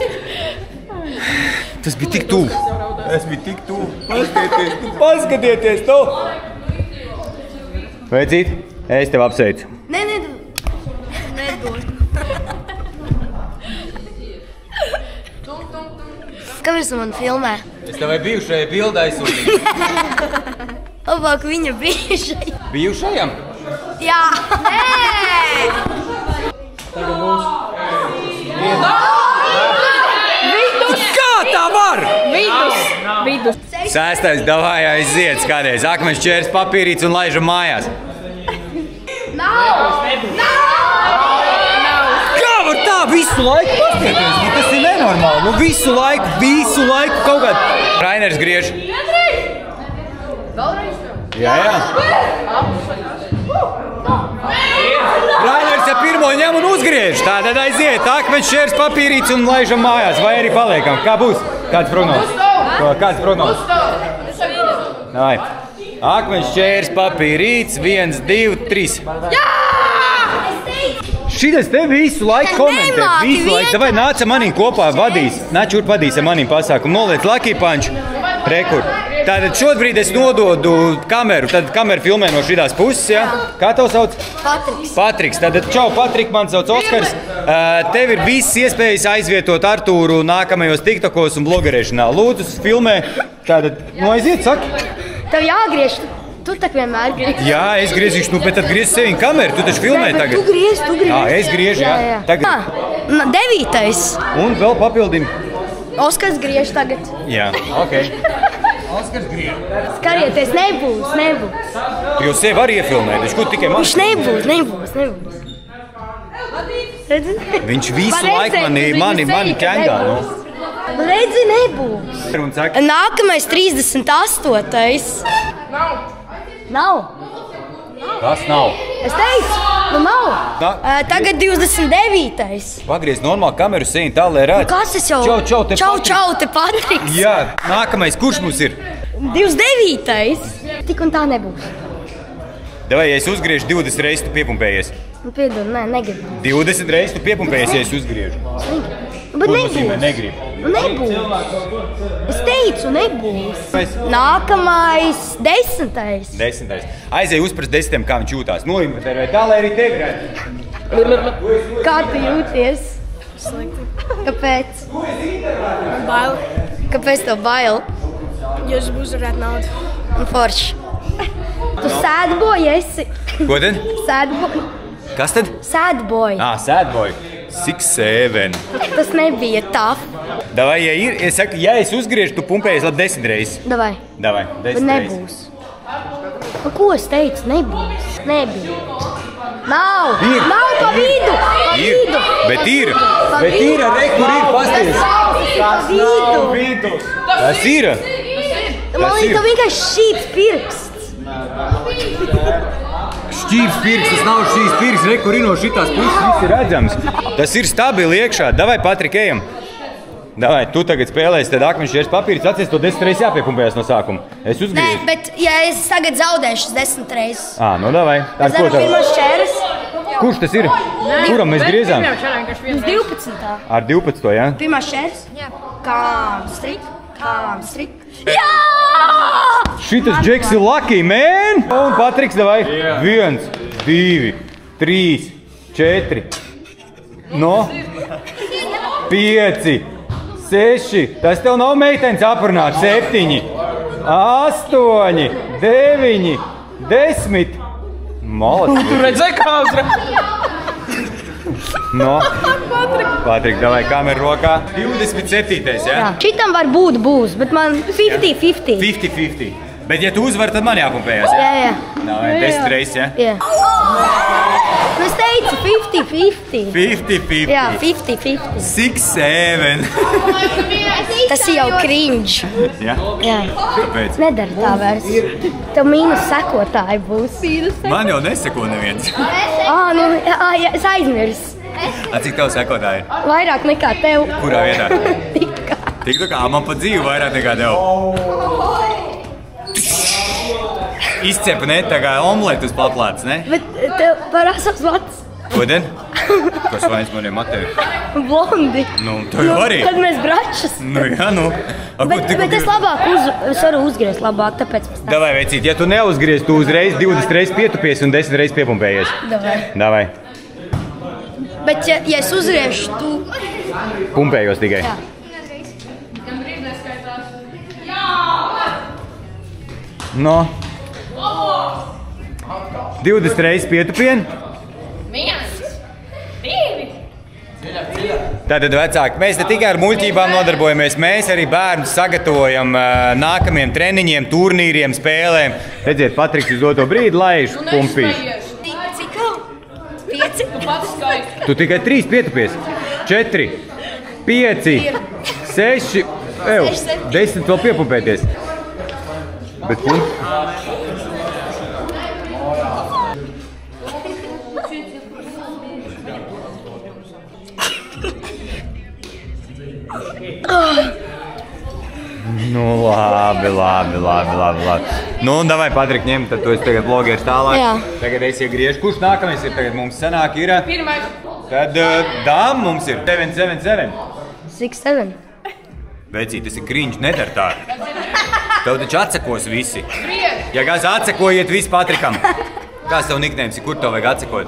Tas bija tik tuvu. Tas bija tik tuvu. Paskatieties to. Vecīt, es tev apsveicu. Nē, nedod. Kāpēc tu man filmē? Es tevai bijušajai bildē aizsūtīju. Labāk viņa bijušai. Bijušajam? Jā. Nē! Tagad mums. Kā tā var? Vidus. 6. davai aiziet kādreiz. Akmeņu šķērs papīrītes un laižam mājās. Nav! Kā var tā visu laiku paskatieties? Tas ir nenormāli. Visu laiku kaut kādā. Rainers griež. Jā. Rainers ar pirmo ņem un uzgriež. Tātad aiziet. Akmeņu šķērs papīrītes un laižam mājās. Vai arī paliekam? Kā būs? Kāds prognozes? Kāds prognozes? Davai. Akmeņu šķērs papīrītes, 1, 2, 3. Jā! Šitas te visu laiku komentē. Visu laiku. Davai nāc ar manīm kopā vadīs. Nāc šurp vadīs ar manīm pasākumu. Noliec Lucky Punch. Rekur. Tātad šobrīd es nododu kameru. Tad kamera filmē no šitās puses, jā? Kā tev sauc? Patriks. Tātad čau, Patrik, man sauc Oskars. Tev ir viss iespējas aizvietot Artūru nākamajos tiktokos un blogerēšanā. Lūdzu, filmē. Tātad, aiziet, saki. Tev jāgriež. Tu tak vienmēr griezi. Jā, es griezīšu, bet tad griezi sevi kameru. Tu taču filmē tagad. Tu griezi. Es griežu, jā. Tagad. 9. Un vēl papildim. Oskars griež tagad. Jā, ok. Oskars griež. Skarieties, nebūs. Jo sevi var iefilmēt, viņš kur tikai man. Viņš nebūs. Redzi? Viņš visu laiku mani ķengā, nu. Redzi, nebūs. Nākamais 38. Nav. Tas nav. Es teicu, nav. Tagad 29. Pagriez normāli kameru sēni tā, lai redz. Kas es jau? Čau, te Patriks. Jā, nākamais, kurš mums ir? 29. Tik un tā nebūs. Davai, ja es uzgriežu 20 reizes, tu piepumpējies. Piedod, negribu. 20 reizes tu piepumpējies, ja es uzgriežu. Bet negribu. Nebūs. Es teicu, nebūs. Nākamais 10. Aizēj uzprast 10, kā viņš jūtās. Noinventēr, tā, lai arī tevi redz. Kā tu jūties? Slikti. Kāpēc? Bail. Kāpēc tev bail? Jo es būs uzvarēt naudu. Un forši. Tu sēdboji esi. Ko tad? Sēdboji. Kas tad? Sad boy. Sad boy. 6, 7. Tas nebija tough. Davai, ja es uzgriežu, tu pumpējies labi 10 reizes. Davai. 10 reizes. Nebūs. Ko es teicu? Nebūs. Nebija. Nav pa vidu. Bet ir, re, kur ir, pasties. Tas nav vidus. Tas ir. Man liekas, tev vienkārši šķīps pirksts. Šķīps pirksts, tas nav šīs pirksts, re, kur ir no šitās puses, viss ir redzams. Tas ir stabili iekšā. Davai, Patrik, ejam. Davai, tu tagad spēlēsi, tad akmeņš šķērs papīrs, atcies to 10 reizes jāpiepumpējās no sākuma. Es uzgriežu. Nē, bet ja es tagad zaudēšu 10 reizes. Nu davai. Es daru pirmās šķēres. Kurš tas ir? Kuram mēs griezām? 12. Ar 12, jā? Pirmās šķēres? Jā. Kām strik. Jā! Šitas Džeks ir lucky, man! Un Patriks, davai. 1, 2, 3, 4. No. 5, 6. Tas tev nav meitenes aprunāt. 7, 8, 9, 10. Malacis. Tu redzēji, kā uzreiz? No. Patrik, davai, kamera rokā. 27. jā? Šitam var būt būs, bet man 50-50. 50-50. Bet ja tu uzvar, tad man jāpumpējās, jā? Jā. Davai, 10 reizes, jā? Jā. Es teicu 50-50. 50-50. Jā, 50-50. 6, 7. Tas ir jau cringe. Jā? Jā. Kāpēc? Nedara tā vairs. Tev mīnus sekotāji būs. Man jau neseko neviens. Es aizmirsu. Cik tev sekotāji? Vairāk nekā tev. Kurā vietā? Tik kā man pa dzīvi vairāk nekā tev. Izcepa ne, tā kā omletus paplāts, ne? Bet tev parasās vats. Ko den? Kas vainas maniem Matevi? Blondi. Tu jau arī? Tad mēs bračas. Jā, Bet es labāk varu uzgriezt labāk, tāpēc mēs tā. Davai, vecīt, ja tu neuzgriez, tu uzreiz 20 reizes pietupies un 10 reizes piepumpējies. Davai. Bet ja es uzgriežu, tu... Pumpējos tikai. Jā. No. 20 reizes pietupien. 1, 2. Tātad, vecāki, mēs ne tikai ar muļķībām nodarbojamies, mēs arī bērnus sagatavojam nākamiem treniņiem, turnīriem, spēlēm. Redziet, Patriks uz doto brīdi laiž pumpīs. Cik vēl? 5? Tu tikai 3 pietupies. 4, 5, 6, 10 vēl piepumpēties. Bet pump. Nu, labi. Nu, un davai, Patrik, ņem, tad tu esi tagad blogeris tālāk. Jā. Tagad es iegriežu. Kurš nākamais ir? Tagad mums sanāk ir... Pirmais. Tad dāma mums ir 7. 6-7. Vecī, tas ir cringe, nedara tā. Tev taču atsekos visi. Ja kāds atsekojiet visi Patrikam. Kāds tev niknējums ir? Kur tev vajag atsekot?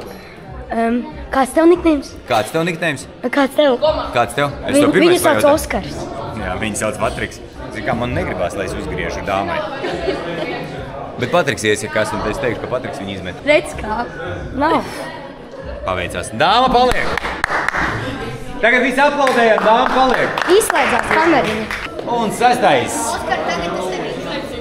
Kāds tev niknējums? Kāds tev niknējums? Kāds tev? Kāds tev? Viņu sauc Oskars. Jā, viņu sauc Patriks. Zini kā, man negribās, lai es uzgriežu dāmai. Bet Patriks ies, ja kas, un es teikšu, ka Patriks viņu izmet. Redz kā? Nav. Paveicās. Dāma paliek! Tagad visi aplaudējam, dāma paliek! Izslēdzās kameriņa. Un 6. Oskar, tagad es tev izslēgšu.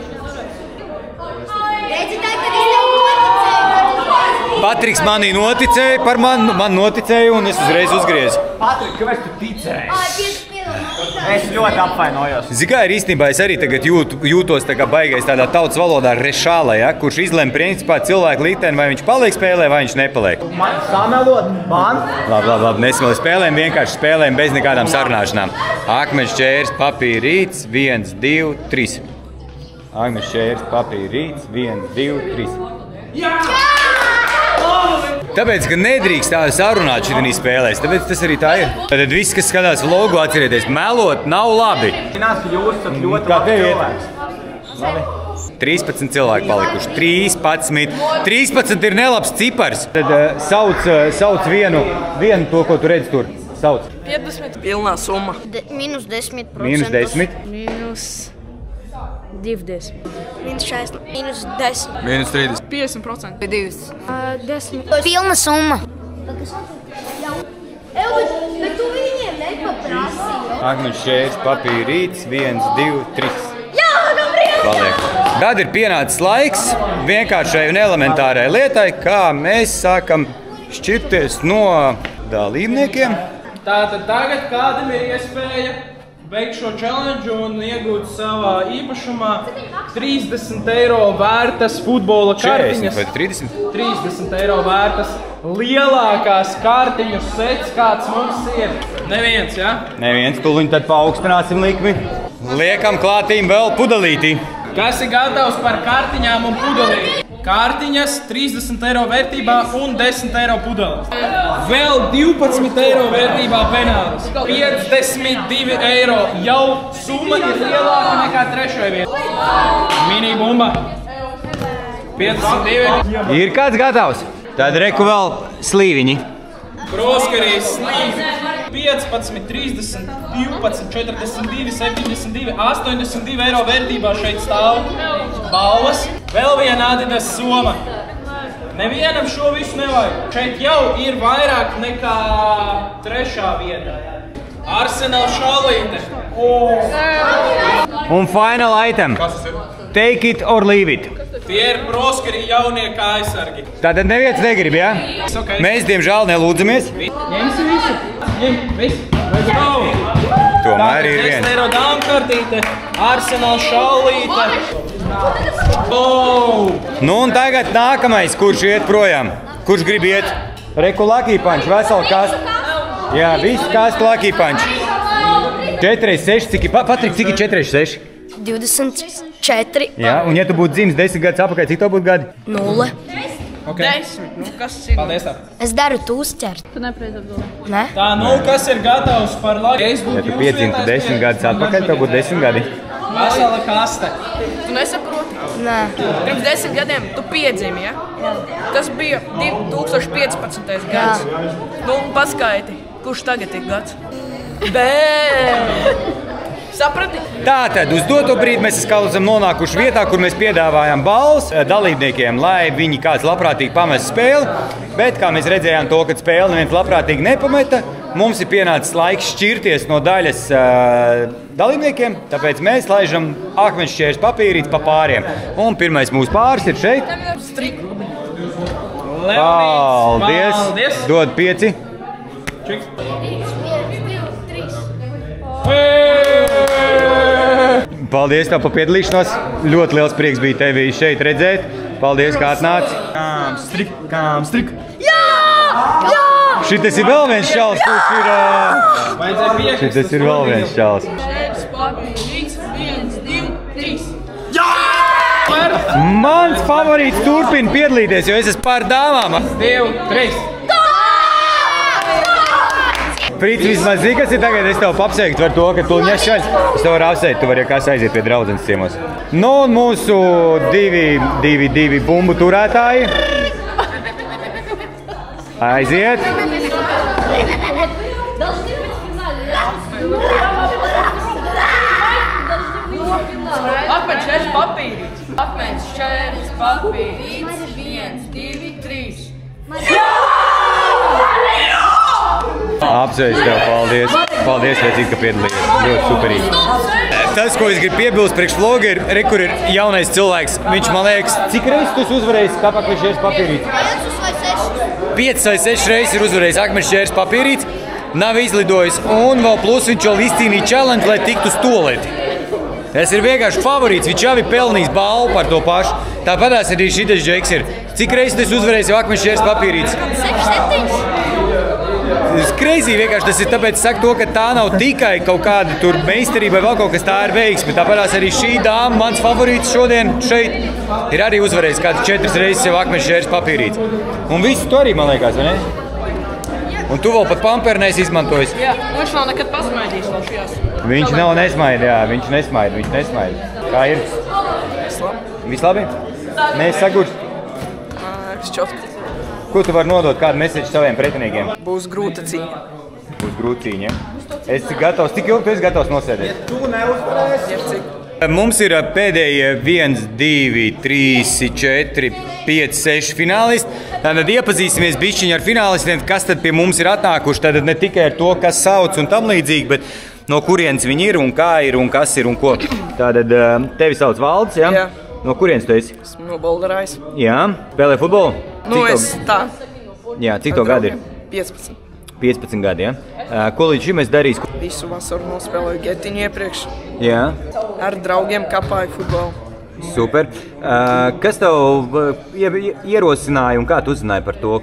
Redzi, tā, kad es tev noticēju. Patriks manī noticēja par man noticēja, un es uzreiz uzgriezu. Patrik, kāpēc tu ticēji? Es ļoti apvainojos. Zini kā, ir īstenībā es arī tagad jūtos tā kā baigais tādā tautas valodā rešāla, ja, kurš izlem principā cilvēku likteni, vai viņš paliek spēlē, vai viņš nepaliek. Man samelot, man? Labi, nesameli spēlēm, vienkārši spēlēm bez nekādām sarunāšanām. Akmeņš, čērs, papīra, rīts, 1, 2, 3. Akmeņš, čērs, papīra, rīts, 1, 2, 3. Tāpēc, ka nedrīkst tā sarunāt šitā spēlēs, tāpēc tas arī tā ir. Tad viss, kas skatās vlogu, atcerieties, melot nav labi. Zinās, ka jūs esat ļoti labi cilvēks. 13 cilvēki palikuši. 13 ir nelabs cipars. Tad sauc vienu to, ko tu redzi tur. Sauc. 50. Pilnā summa. Minus 10%. Minus 10. Minus 20. Minus 40. Minus 10. Minus 30. 50%. 10. Pilna summa. Bet tu viņiem nepaprasīji. Akmeņš šķērs, papīrīts, 1, 2, 3. Jā, Gabriel! Paliek. Tad ir pienācis laiks vienkāršai un elementārai lietai, kā mēs sākam šķirties no dalībniekiem. Tātad tagad kādam ir iespēja beigt šo challenge un iegūt savā īpašumā 30 eiro vērtas futbola kartiņas. 40 vai 30? 30 eiro vērtas lielākās kartiņu sets, kāds mums ir. Neviens, ja? Neviens, tuliņ tad paaugstināsim likmi. Liekam klātīm vēl pudelītī. Kas ir gatavs par kartiņām un pudelīti? Kartiņas 30 eiro vērtībā un 10 eiro pudeles. Vēl 12 eiro vērtībā penālis. 52 eiro. Jau summa ir lielāka nekā trešajai vietai. Mini bumba. 52. Ir kāds gatavs? Tad reku vēl slīviņi. Proskarīs slīvi. 15, 30, 12, 42, 72, 82 eiro vērtībā šeit stāv balvas. Vēl viena Adidas soma. Nevienam šo visu nevajag. Šeit jau ir vairāk nekā trešā vieta. Arsenal šalīte. Un final item. Take it or leave it. Tie ir Proskari jaunie kājsargi. Tātad neviens negrib, ja? Okay. Mēs, diemžēl, nelūdzamies. Ņemsi visu? Ņem, visu. Let's go! Tomēr ir viens. 10 eiro dāmkartīte, Arsenal šallīte. Nu un tagad nākamais, kurš iet projām. Kurš grib iet? Reku Lucky Punch, vesela kasta. Jā, viss kasta Lucky Punch. 4x6, Patrik, cik ir 4x6? 24. Jā, un ja tu būtu dzimis 10 gadus apakaļ, cik to būtu gadi? 0. Okay. 10. Nu, kas ir? Paldies tā. Es daru tūsķert. Tu nepareizi atbildi. Ne? Tā, nu, kas ir gatavs par laiku? Ja tu piedzimtu 10 gadus atpakaļ, tev būtu 10 gadi. Vesela kaste. Tu nesaproti? Nē. Pirms 10 gadiem tu piedzimi, ja? Tas bija 2015. gads. Nu, paskaiti, kurš tagad ir gads? Saprati? Tātad, uz doto brīdi mēs esam nonākuši vietā, kur mēs piedāvājām balvas dalībniekiem, lai viņi kāds labprātīgi pamest spēli. Bet, kā mēs redzējām to, ka spēli neviens labprātīgi nepameta, mums ir pienācis laiks šķirties no daļas dalībniekiem, tāpēc mēs laižam akmeņš šķērs papīrīts pa pāriem. Un pirmais mūsu pāris ir šeit. Paldies! Dod 5. Paldies tev par piedalīšanos. Ļoti liels prieks bija tevi šeit redzēt. Paldies, kā atnāci. Kām strik. Jā! Jā! Šitas ir vēl viens šals, kurš ir... Šitas ir vēl viens šals. Mans favorīts turpina piedalīties, jo es esmu pār dāmām. 2, 3. Frīts, vismaz zini, kas ir tagad, es tev apsveiktu par to, ka tu ņešaļ. Es tev varu apsveikt, tu vari kāds aiziet pie draudzenes ciemos. Nu, un mūsu divi bumbu turētāji. Aiziet. Akmeņš šķērs papīrīts. Akmeņš šķērs papīrīts. 1, 2, 3. Apsveicu tev, paldies. Paldies, vecīt, ka piedalījies. Ļoti superīgi. Tas, ko es gribu piebilst priekš vloga, ir, kur ir jaunais cilvēks. Viņš, man liekas, cik reizes tu uzvarējis akmeņš šķērs papīrīts? 5 vai 6 reizes ir uzvarējis akmeņš šķērs papīrīts. Nav izlidojis. Un vēl plus viņš vēl izcīnīja challenge, lai tiktu uz toleti. Tas ir vienkārši favorīts. Viņš jau ir pelnījis balvu par to pašu. Tāpatās arī šitas džeks ir. Cik reizes tu uzvarējis akmeņš šķērs papīrīts? 6, 7. Tas ir crazy, vienkārši tas ir tāpēc saka to, ka tā nav tikai kaut kāda tur meistarība vai vēl kaut kas, tā ir veiksme. Tāpēc arī šī dāma, mans favorīts šodien šeit, ir arī uzvarējis kāds 4 reizes jau akmeņš šķērs papīrīts. Un visu to arī, man liekas, vai ne? Un tu vēl pat pampernēs izmantojis. Jā, viņš nav nekad pasmaidījis vēl šajās. Viņš nav nesmaida, jā, viņš nesmaida. Kā ir? Viss labi? Mēs sagurst. Šķotki. Ko tu vari nodot, kādu meseģu saviem pretiniekiem? Būs grūta cīņa. Būs grūta cīņa, ja? Esi gatavs, cik ilgi tu esi gatavs nosēdēt? Tu neuzvarēsi. Cik? Mums ir pēdējie 1, 2, 3, 4, 5, 6 finālisti. Tātad iepazīsimies bišķiņi ar finālistiem, kas tad pie mums ir atnākuši. Tātad ne tikai ar to, kas sauc un tam līdzīgi, bet no kurienes viņi ir un kā ir un kas ir un ko. Tātad tevi sauc Valdis, ja? Jā. No kurienes tu esi? Esmu no Bolderājas. Jā, spēlē futbolu? Es tā. Jā, cik to gadi ir? 15. 15 gadi, ja? Ko līdz šim esi darījis? Visu vasaru nospēlēju getiņu iepriekš. Jā. Ar draugiem kapāju futbolu. Super. Kas tev ierosināja un kā tu uzzināji par to,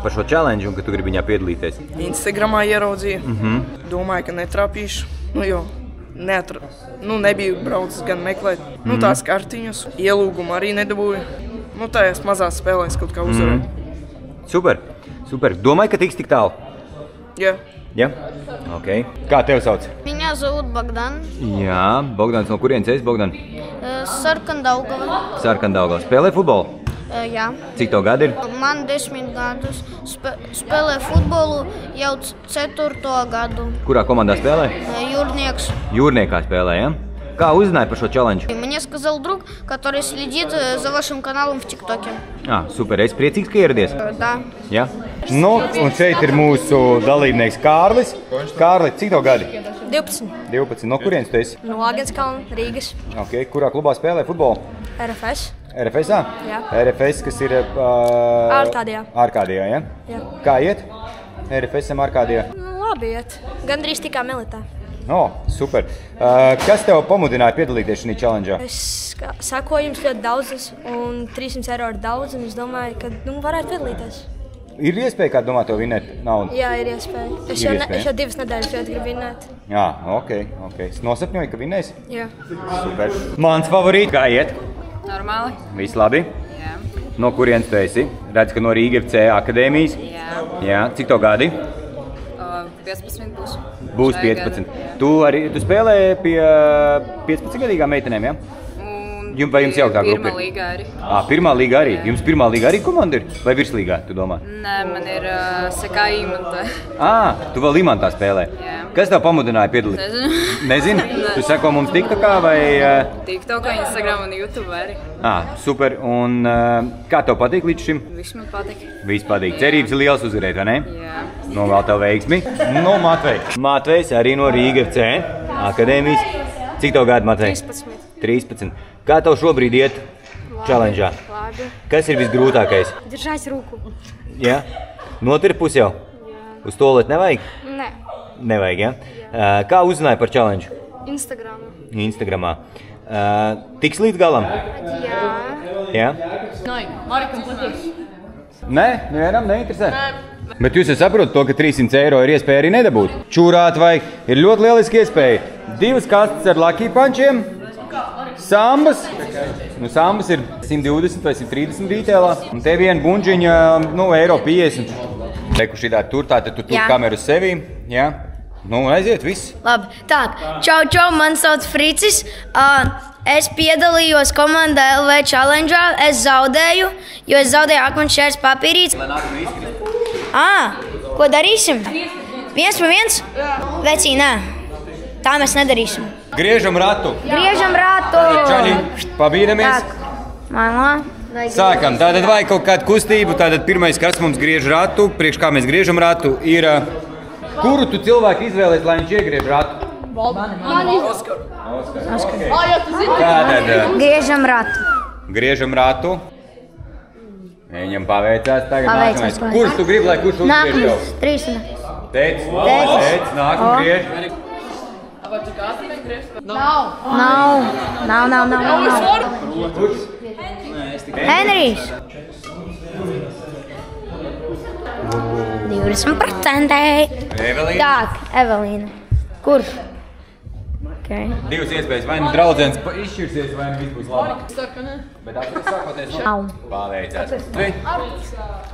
par šo challenge un ka tu gribi viņā piedalīties? Instagramā ieraudzīju. Domāju, ka netrāpīšu. Nebiju braucis gan meklēt. Tās kartiņas, ielūgumu arī nedabūju. Tajās mazās spēlēs kaut kā uzvarēju. Super. Domāju, ka tiks tik tālu? Jā. Ja? Ok. Kā tev sauc? Меня зовут Богдан. Jā, Bogdans, no kurienes esi, Bogdan? Sarkandaugava. Sarkandaugava. Spēlē futbolu? Jā. Cik tev gadi ir? Man 10 gadus. Spēlē futbolu jau 4. gadu. Kurā komandā spēlē? Jūrnieks. Jūrniekā spēlē, ja? Kā uzzināji par šo challenge? Мне сказал друг, который следит за вашим каналом в ТикТоке. Super, esi priecīgs, ka ieradies? Да. Ja? Nu, un šeit ir mūsu dalībnieks Kārlis. Kārli, cik tev gadi? 12. 12. No kurienes tu esi? No Agenskalna, Rīgas. Ok, kurā klubā spēlē futbolu? RFS. RFS-ā? Jā. RFS, kas ir... Ārkādijā. Ārkādijā, ja? Jā. Kā iet? RFS-am Ārkādijā? Labi iet. Gandrīz tikā militā. Super. Kas tev pamudināja piedalīties šajā challenge? Es sakoju jums ļoti daudzas, un 300 eiro ir daudz, un es domāju, ka varētu piedalīties. Ir iespēja, kā domā, tev vinēt naudu? Jā, ir iespēja. Es jau 2 nedēļas ļoti gribu vinēt. Jā, ok. Es nosapņoju, ka vinēsi? Jā. Super. Mans favorīts, kā iet? Normāli. Viss labi? Jā. No kurienes tu esi? Redz, ka no Rīga FC akadēmijas? Jā. Cik tev gadi? 15 būs. Būs 15. Tu spēlē pie 15-gadīgām meitenēm, ja? Vai jums jauktā grupa ir? Pirmā līga arī. Pirmā līga arī? Jums pirmā līga arī komanda ir? Vai virslīgā, tu domā? Nē, man ir Sekā Imanta. Tu vēl Imantā spēlē? Jā. Kas tev pamudināja piedalīt? Nezinu. Tu seko mums TikTokā vai? TikTokā, Instagram un YouTube arī. Super. Un kā tev patīk līdz šim? Viss man patīk. Viss patīk. Cerības ir liels uzvarēt, vai ne? Jā. Novēl tev veiksmi. Matvei. Matvejs arī no Rīga FC akadēmijas. Cik tev gadi, Matvei? 13. Kā tev šobrīd iet challenge'ā? Labi. Kas ir visgrūtākais? Держать руку. Jā? Notirpus jau? Jā. Uz tualeti nevajag? Nē. Nevajag, ja? Kā uzzināji par challenge? Instagramā. Tiks līdz galam? Jā. Jā? Marikam patīk. Nē, nevienam neinteresē. Bet jūs saprotat to, ka 300 eiro ir iespēja arī nedabūt. Čūrāt vajag, ir ļoti lieliski iespēja. 2 kastes ar Lucky Punchiem, sambas. Sambas ir 120 vai 130 rītēlā. Un te viena bunžiņa, eiro 50. Reku šitā tur, tātad tu tur kameru sevī. Jā. Aiziet, viss. Labi, tā. Čau, man sauc Fricis. Es piedalījos komandā LV Challenge. Es zaudēju, jo es zaudēju akmens šķērs papīrītes. Ko darīsim? 1 pa 1? Vecī, nē. Tā mēs nedarīsim. Griežam ratu. Čaļi, pabīdamies. Mamā. Sākam. Tātad vajag kaut kādu kustību. Tātad pirmais, kas mums griež ratu, priekš kā mēs griežam ratu, ir... Kuru tu cilvēku izvēlies, lai viņš iegriež ratu? Oskar. Tātad... Griežam ratu. Viņam paveicās tagad. Kurš tu gribi, lai kurš uzgriež jau? Nākamais, 3. Teic, nākam griež. Nav. Henrijs. 20%. Evelīna. Tā, Evelīna. Kurš? Okay. 2 iespējas, vai nu draudzens izšķirsies, vai nu viss būs labi. Bet atceries sākoties no... Paveicās.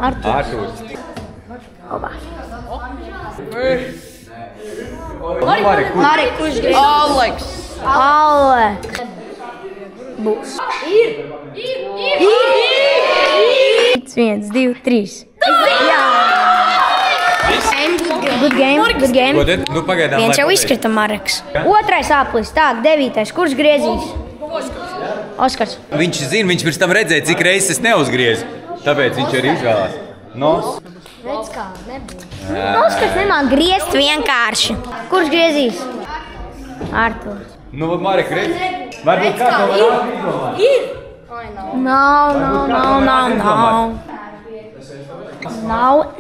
Artūrs. Marek, kurš grib? Aleks. Būs. Ir. 1, 2, 3. Jā! Good game. Nu, pagaidām. Viens jau izkrita Mareks. 2. aplis, tā, 9. Kurš griezīs? Oskars. Viņš zina, viņš pirms tam redzēja, cik reizes es neuzgriezu. Tāpēc viņš arī izvēlās. Nos. Redz kā, nebūs. Oskars nemāk griezt vienkārši. Kurš griezīs? Arturs. Nu, Marek, redz. Varbūt kāds no varētu izdomāt.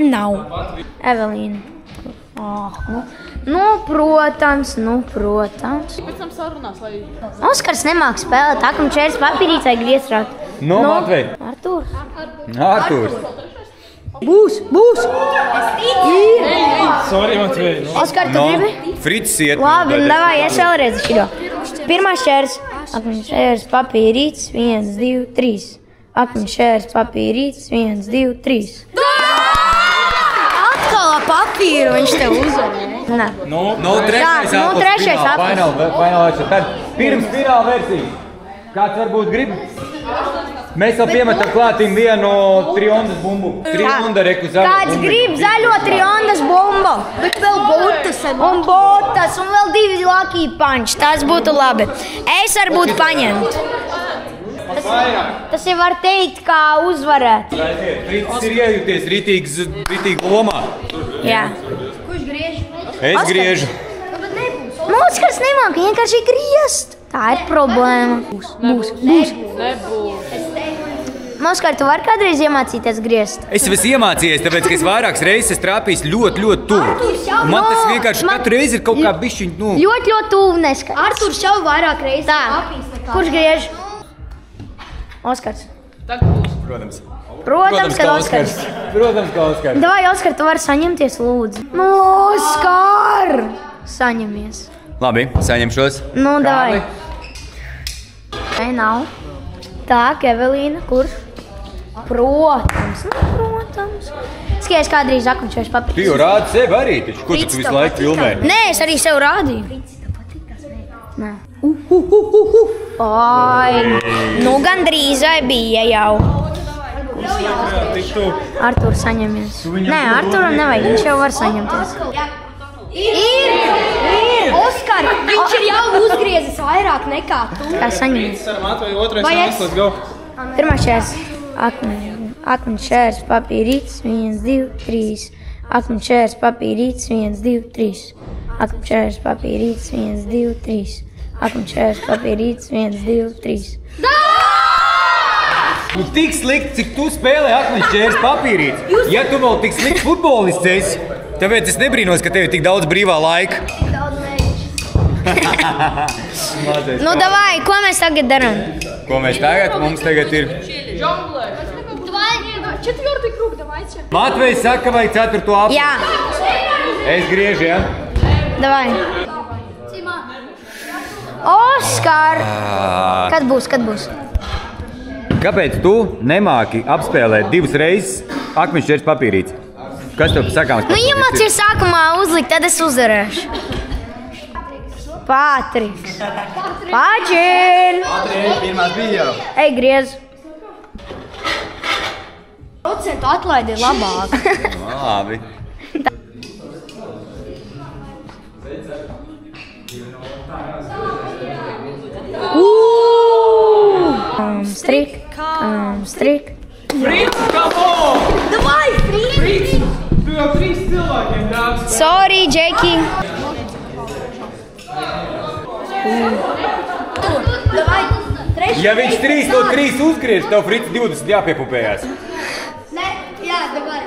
Nav. Evelīna. Protams. Pēc tam sarunās, lai... Oskars nemāk spēlēt, akam čērs papīrīts vai griestrāt. No, Matvei. Arturs. Būs. Sorry, Matvei. Oskar, tu gribi? Frits iet. Labi, davai, es vēlreiz šito. Pirmais čērs, akmeņu čērs, papīrīts, 1, 2, 3. Akmeņu čērs, papīrīts, 1, 2, 3. Atkal papīru viņš tev uzvarēja. Nē. Trešais aplis. Tad pirms fināla versija. Kāds varbūt grib? Mēs jau piemetam klātīm vienu triondas bumbu. Kāds grib zaļo triondas bumbu? Bet vēl botas un vēl 2 lucky punch. Tas būtu labi. Es varbūt paņemt. Tas jau var teikt, kā uzvarēt. Frits ir iejūties ritīgi lomā. Jā. Kurš griež? Es griežu. Oskars nemāk vienkārši griezt. Tā ir problēma. Būs. Oskar, tu vari kādreiz iemācīties griezt? Es jau esmu iemācījies, tāpēc, ka es vairākas reizes trāpījis ļoti tuvu. Man tas vienkārši katru reizi ir kaut kā bišķiņ, Ļoti tuvu neskatās. Arturs jau vairāk reizes trāpījis nekā. Kurš griež? Oskars. Protams. Protams, ka Oskars. Davai, Oskar, tu vari saņemties, lūdzu. Oskar! Saņemies. Labi, saņemšos. Davai. Ei, nav. Tā, Evelīna, kurš? Protams. Skaties, kādreiz akmeņš papīrs. Tu jau rādi sevi arī, taču, ko tu visu laiku filmē? Nē, es arī sev rādīju. Nē. Gandrīz vai bija jau. Arturs saņemies. Nē, Arturam nevajag, viņš jau var saņemties. Ir! Oskar! Viņš ir jau uzgriezis vairāk nekā tu. Kā saņemies? Vai es? Pirmais čērs. Akmeņš čērs, papīrīts, 1, 2, 3. Akmeņš čērs, papīrīts, 1, 2, 3. Akmeņš čērs, papīrīts, 1, 2, 3. Akmeņš čērs, papīrīts, 1, 2, 3. Nu tik slikti, cik tu spēlē akmeņš čērs papīrīts. Ja tu vēl tik slikti futbolists esi, tāpēc es nebrīnos, ka tev ir tik daudz brīvā laika. Davai, ko mēs tagad darām? Ko mēs tagad? Mums tagad ir... Четвертый круг давайте. Matvejs saka, vai 4. apli? Jā. Es griežu, ja? Davai. Oskar! Kad būs? Kāpēc tu nemāki apspēlēt 2 reizes akmeņš čērs papīrīts? Kas tev sakāms? Iemācies sākumā uzlikt, tad es uzvarēšu. Patriks. Paģēn! Pirmās bija jau. Ej, griez. Procentu atlaidi ir labāk. Labi. Strik. Frits, come on! Davai, Frits! Tu jau 3 cilvēkiem dāvs. Sorry, Džeki. Ja viņš 3 no 3 uzgriež, tev Frits 20 jāpiepupējās. Nē, jā, davai.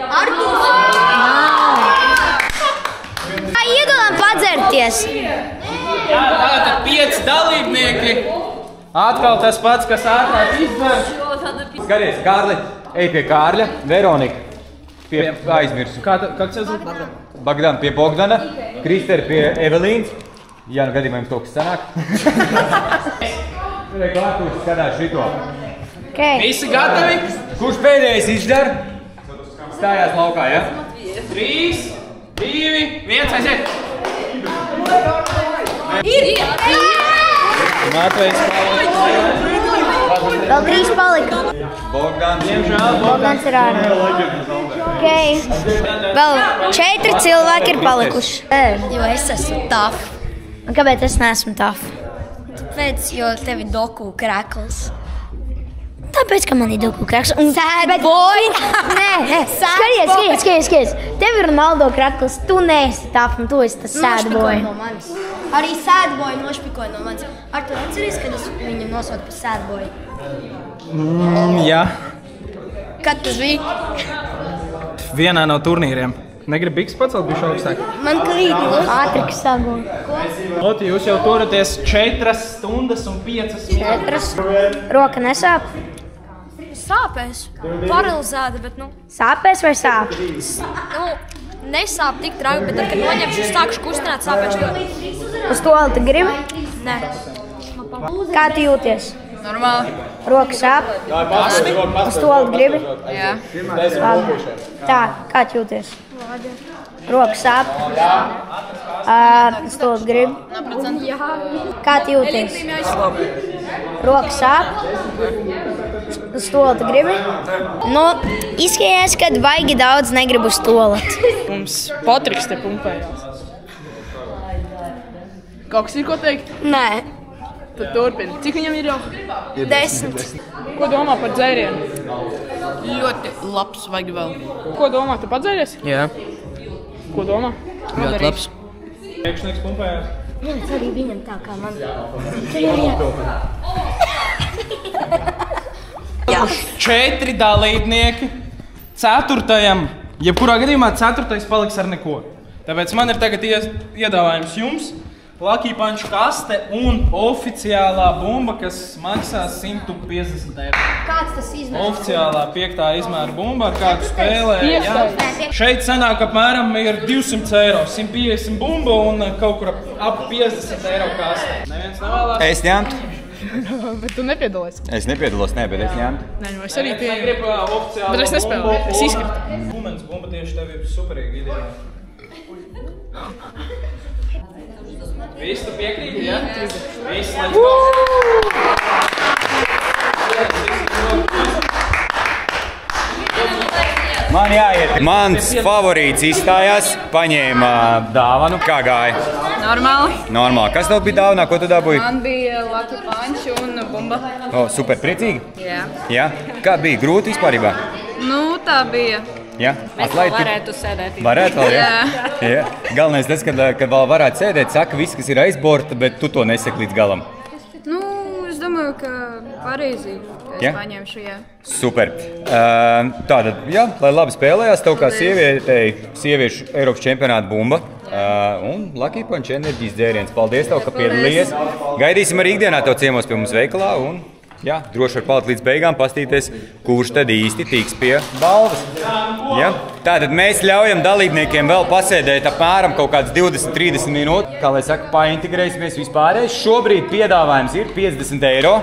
Arturs! Kā iedodam padzerties? Jā, tātad 5 dalībnieki. Atkal tas pats, kas ārkārt izdzer. Skaties, Kārli, ej pie Kārļa, Veronika. Pie aizmirsu. Kāds jau zūd? Bagdan pie Bogdana, Kristeri pie Evelīnas. Ja nu gadījumā jums kaut kas sanāk. Arturs skatās šito. Visi gatavi? Kurš pēdējais izdara? Stājās laukā, ja? 3, 2, 1, aiziet! Matvejs Vēl 3 palika. Bogdans ir ārā. Vēl 4 cilvēki ir palikuši. Jo es esmu tough. Un kāpēc es neesmu tough? Tāpēc, jo tev ir doku krekls. Tāpēc, ka man ir doku krekls. Sad boy! Nē, skaties. Tev ir Ronaldo krekls, tu neesi tāpam, tu esi tas sad boy. No manis. Arī sad boy nošpikoja no manis. Ar tu atceries, kad es viņu nosaucu par sad boy? Jā, Kad tas bija? vienā no turnīriem. Negribu biks pacelt, bišķi augstāk. Man krīt no Ātrāk sago. Oti, jūs jau turaties 4 stundas un 5 minūtes. Roka nesāp? Sāpēs. Paralizēta, bet, Sāpēs vai sāp? Nesāp tik trauki, bet tad, kad noņemšu, sākšu kustināt sāpēs. Uz toaleti gribi? Nē. Kā tu jūties? Normāli. Roka sāp? Uz toaleti gribi? Jā. Labi. Tā, kā tu jūties? Roka sāp? Uz toaleti gribi? Kā tu jūties? Roka sāp? Uz toaleti gribi? Izskatījās, ka baigi daudz negribu uz toaleti. Mums Patriks te pumpējās. Kaut kas ir ko teikt? Nē. Tad turpini. Cik viņam ir jau? 10. Ko domā par dzērienu? Ļoti labs, vajag vēl. Ko domā, tu padzēries? Jā. Ko domā? Ļoti labs. Priekšnieks pumpējās. Viens arī viņam tā kā man. Jā. 4 dalībnieki. 4. Jebkurā gadījumā 4. paliks ar neko. Tāpēc man ir tagad iedāvājums jums. Lucky Punch kaste un oficiālā bumba, kas maksā 150 eiro. Kāds tas izmērs? Oficiālā 5. izmēra bumba, ar kādu spēlē. Šeit sanāk apmēram ir 200 eiro, 150 bumba un kaut kur ap 50 eiro kaste. Neviens nevēlās? Es ņemtu. Bet tu nepiedalies. Es nepiedalos, bet es ņemtu. Nē, es arī pieeju. Negribu oficiālu Bet es nespēlēju, es izskritu. Bumens bumba tieši tev ir superīga ideja. Viss tu piekrīti, jā? Viss, let's go! Man jāiet. Mans favorīts izstājās, paņēma dāvanu. Kā gāja? Normāli. Normāli. Kas tev bija dāvanā, ko tu dabūji? Man bija Lucky Punch un bumba. Super priecīgi? Jā. Jā? Kā bija grūti vispārībā? Nu, tā bija. Jā? Mēs vēl varētu sēdēt. Varētu vēl, jā? Jā. Galvenais tas, kad vēl varētu sēdēt, saka viss, kas ir aiz borta, bet tu to nesaki līdz galam. Nu, es domāju, ka pareizi es paņemšu, jā. Super. Tātad, jā, lai labi spēlējās, tev kā sievietei, sieviešu Eiropas čempionāta bumba. Un Lucky Punch enerģijas dzēriens. Paldies tev, ka piedalījies. Gaidīsim arī ikdienā tev ciemos pie mums veikalā un jā, droši var palikt līdz beigām, pastīties, kurš tad īsti tiks pie balvas. Ja? Tātad mēs ļaujam dalībniekiem vēl pasēdēt apmēram kaut kāds 20-30 minūtes. Kā lai saka, paintegrēsimies vispārējais. Šobrīd piedāvājums ir 50 eiro.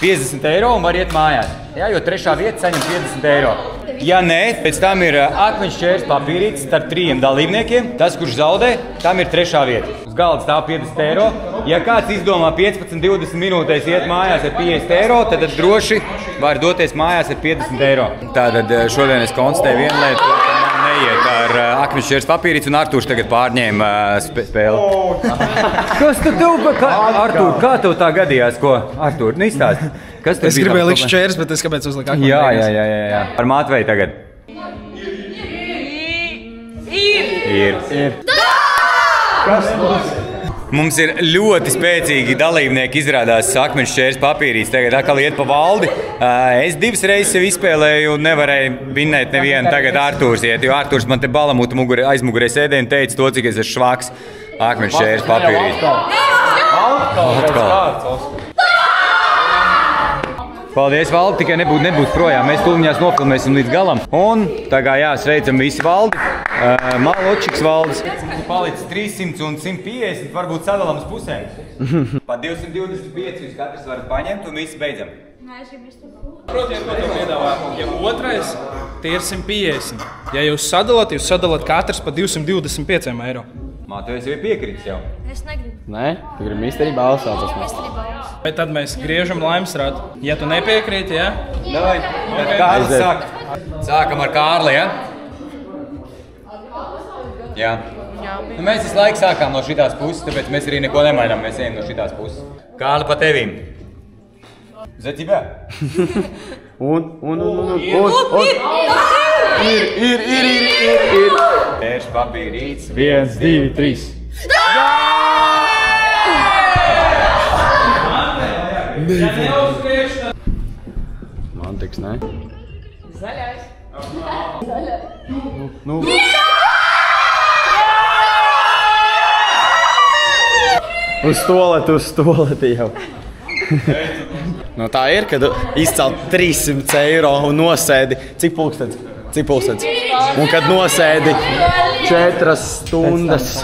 50 eiro un var iet mājās. Ja, jo 3. vieta saņem 50 eiro. Ja nē, pēc tam ir akmeņš ķērs papīrītis starp 3 dalībniekiem. Tas, kurš zaudē, tam ir 3. vieta. Uz galda stāv 50 eiro. Ja kāds izdomā 15-20 minūtēs iet mājās ar 50 eiro, tad droši var doties mājās ar 50 eiro. Tātad šodien es konstatēju vienu lietu, ka man neiet ar akmeņš ķērs papīrītis un Artūrs tagad pārņēma spēli. Kas tu tev? Artūr, kā tev tā gadījās, ko? Artūr, nu izstāsti. Es gribēju likt šķērs, bet es kāpēc uzliku akmeņu? Jā. Ar Mātveju tagad. Ir. Mums ir ļoti spēcīgi dalībnieki, izrādās akmeņš ķērs papīrītis. Tagad atkal iet pa valdi. Es 2 reizes sev izspēlēju un nevarēju vinnēt nevienu. Tagad Artūrs iet, jo Artūrs man te balamūta aizmugurē sēdē un teica to, cik es esmu švaks. Akmeņš ķērs papīrītis. Paldies, Valdi, tikai nebūtu projām. Mēs tūliņās nofilmēsim līdz galam. Un tagad sveicam visi Valdi. Maločiks Valdis. Palicis 300 un 150, varbūt sadalāms pusēm. Pa 225 jūs katrs varat paņemt un visi beidzam. Protiet, ko tev piedāvā. Ja otrais, tie ir 150. Ja jūs sadalat katrs pa 225 eiro. Mātu, es jau piekrītis jau. Es negribu. Nē, tu gribi misteri balsu. Bet tad mēs griežam laimstrātu. Ja tu nepiekrīti, jā? Davai. Kārlis sāk. Sākam ar Kārli, jā? Jā. Nu, mēs visu laiku sākām no šitās puses, tāpēc mēs arī neko nemainām. Mēs ejam no šitās puses. Kārli pa tevīm. Zacībā? Ir. Tērš papīrīts. 1, 2, 3. Man tiks, ne? Zaļais. Nu. Uz stoleti jau. No tā ir, kad izcelt 300 eiro un nosēdi. Cik pulkstens? Un kad nosēdi 4 stundas.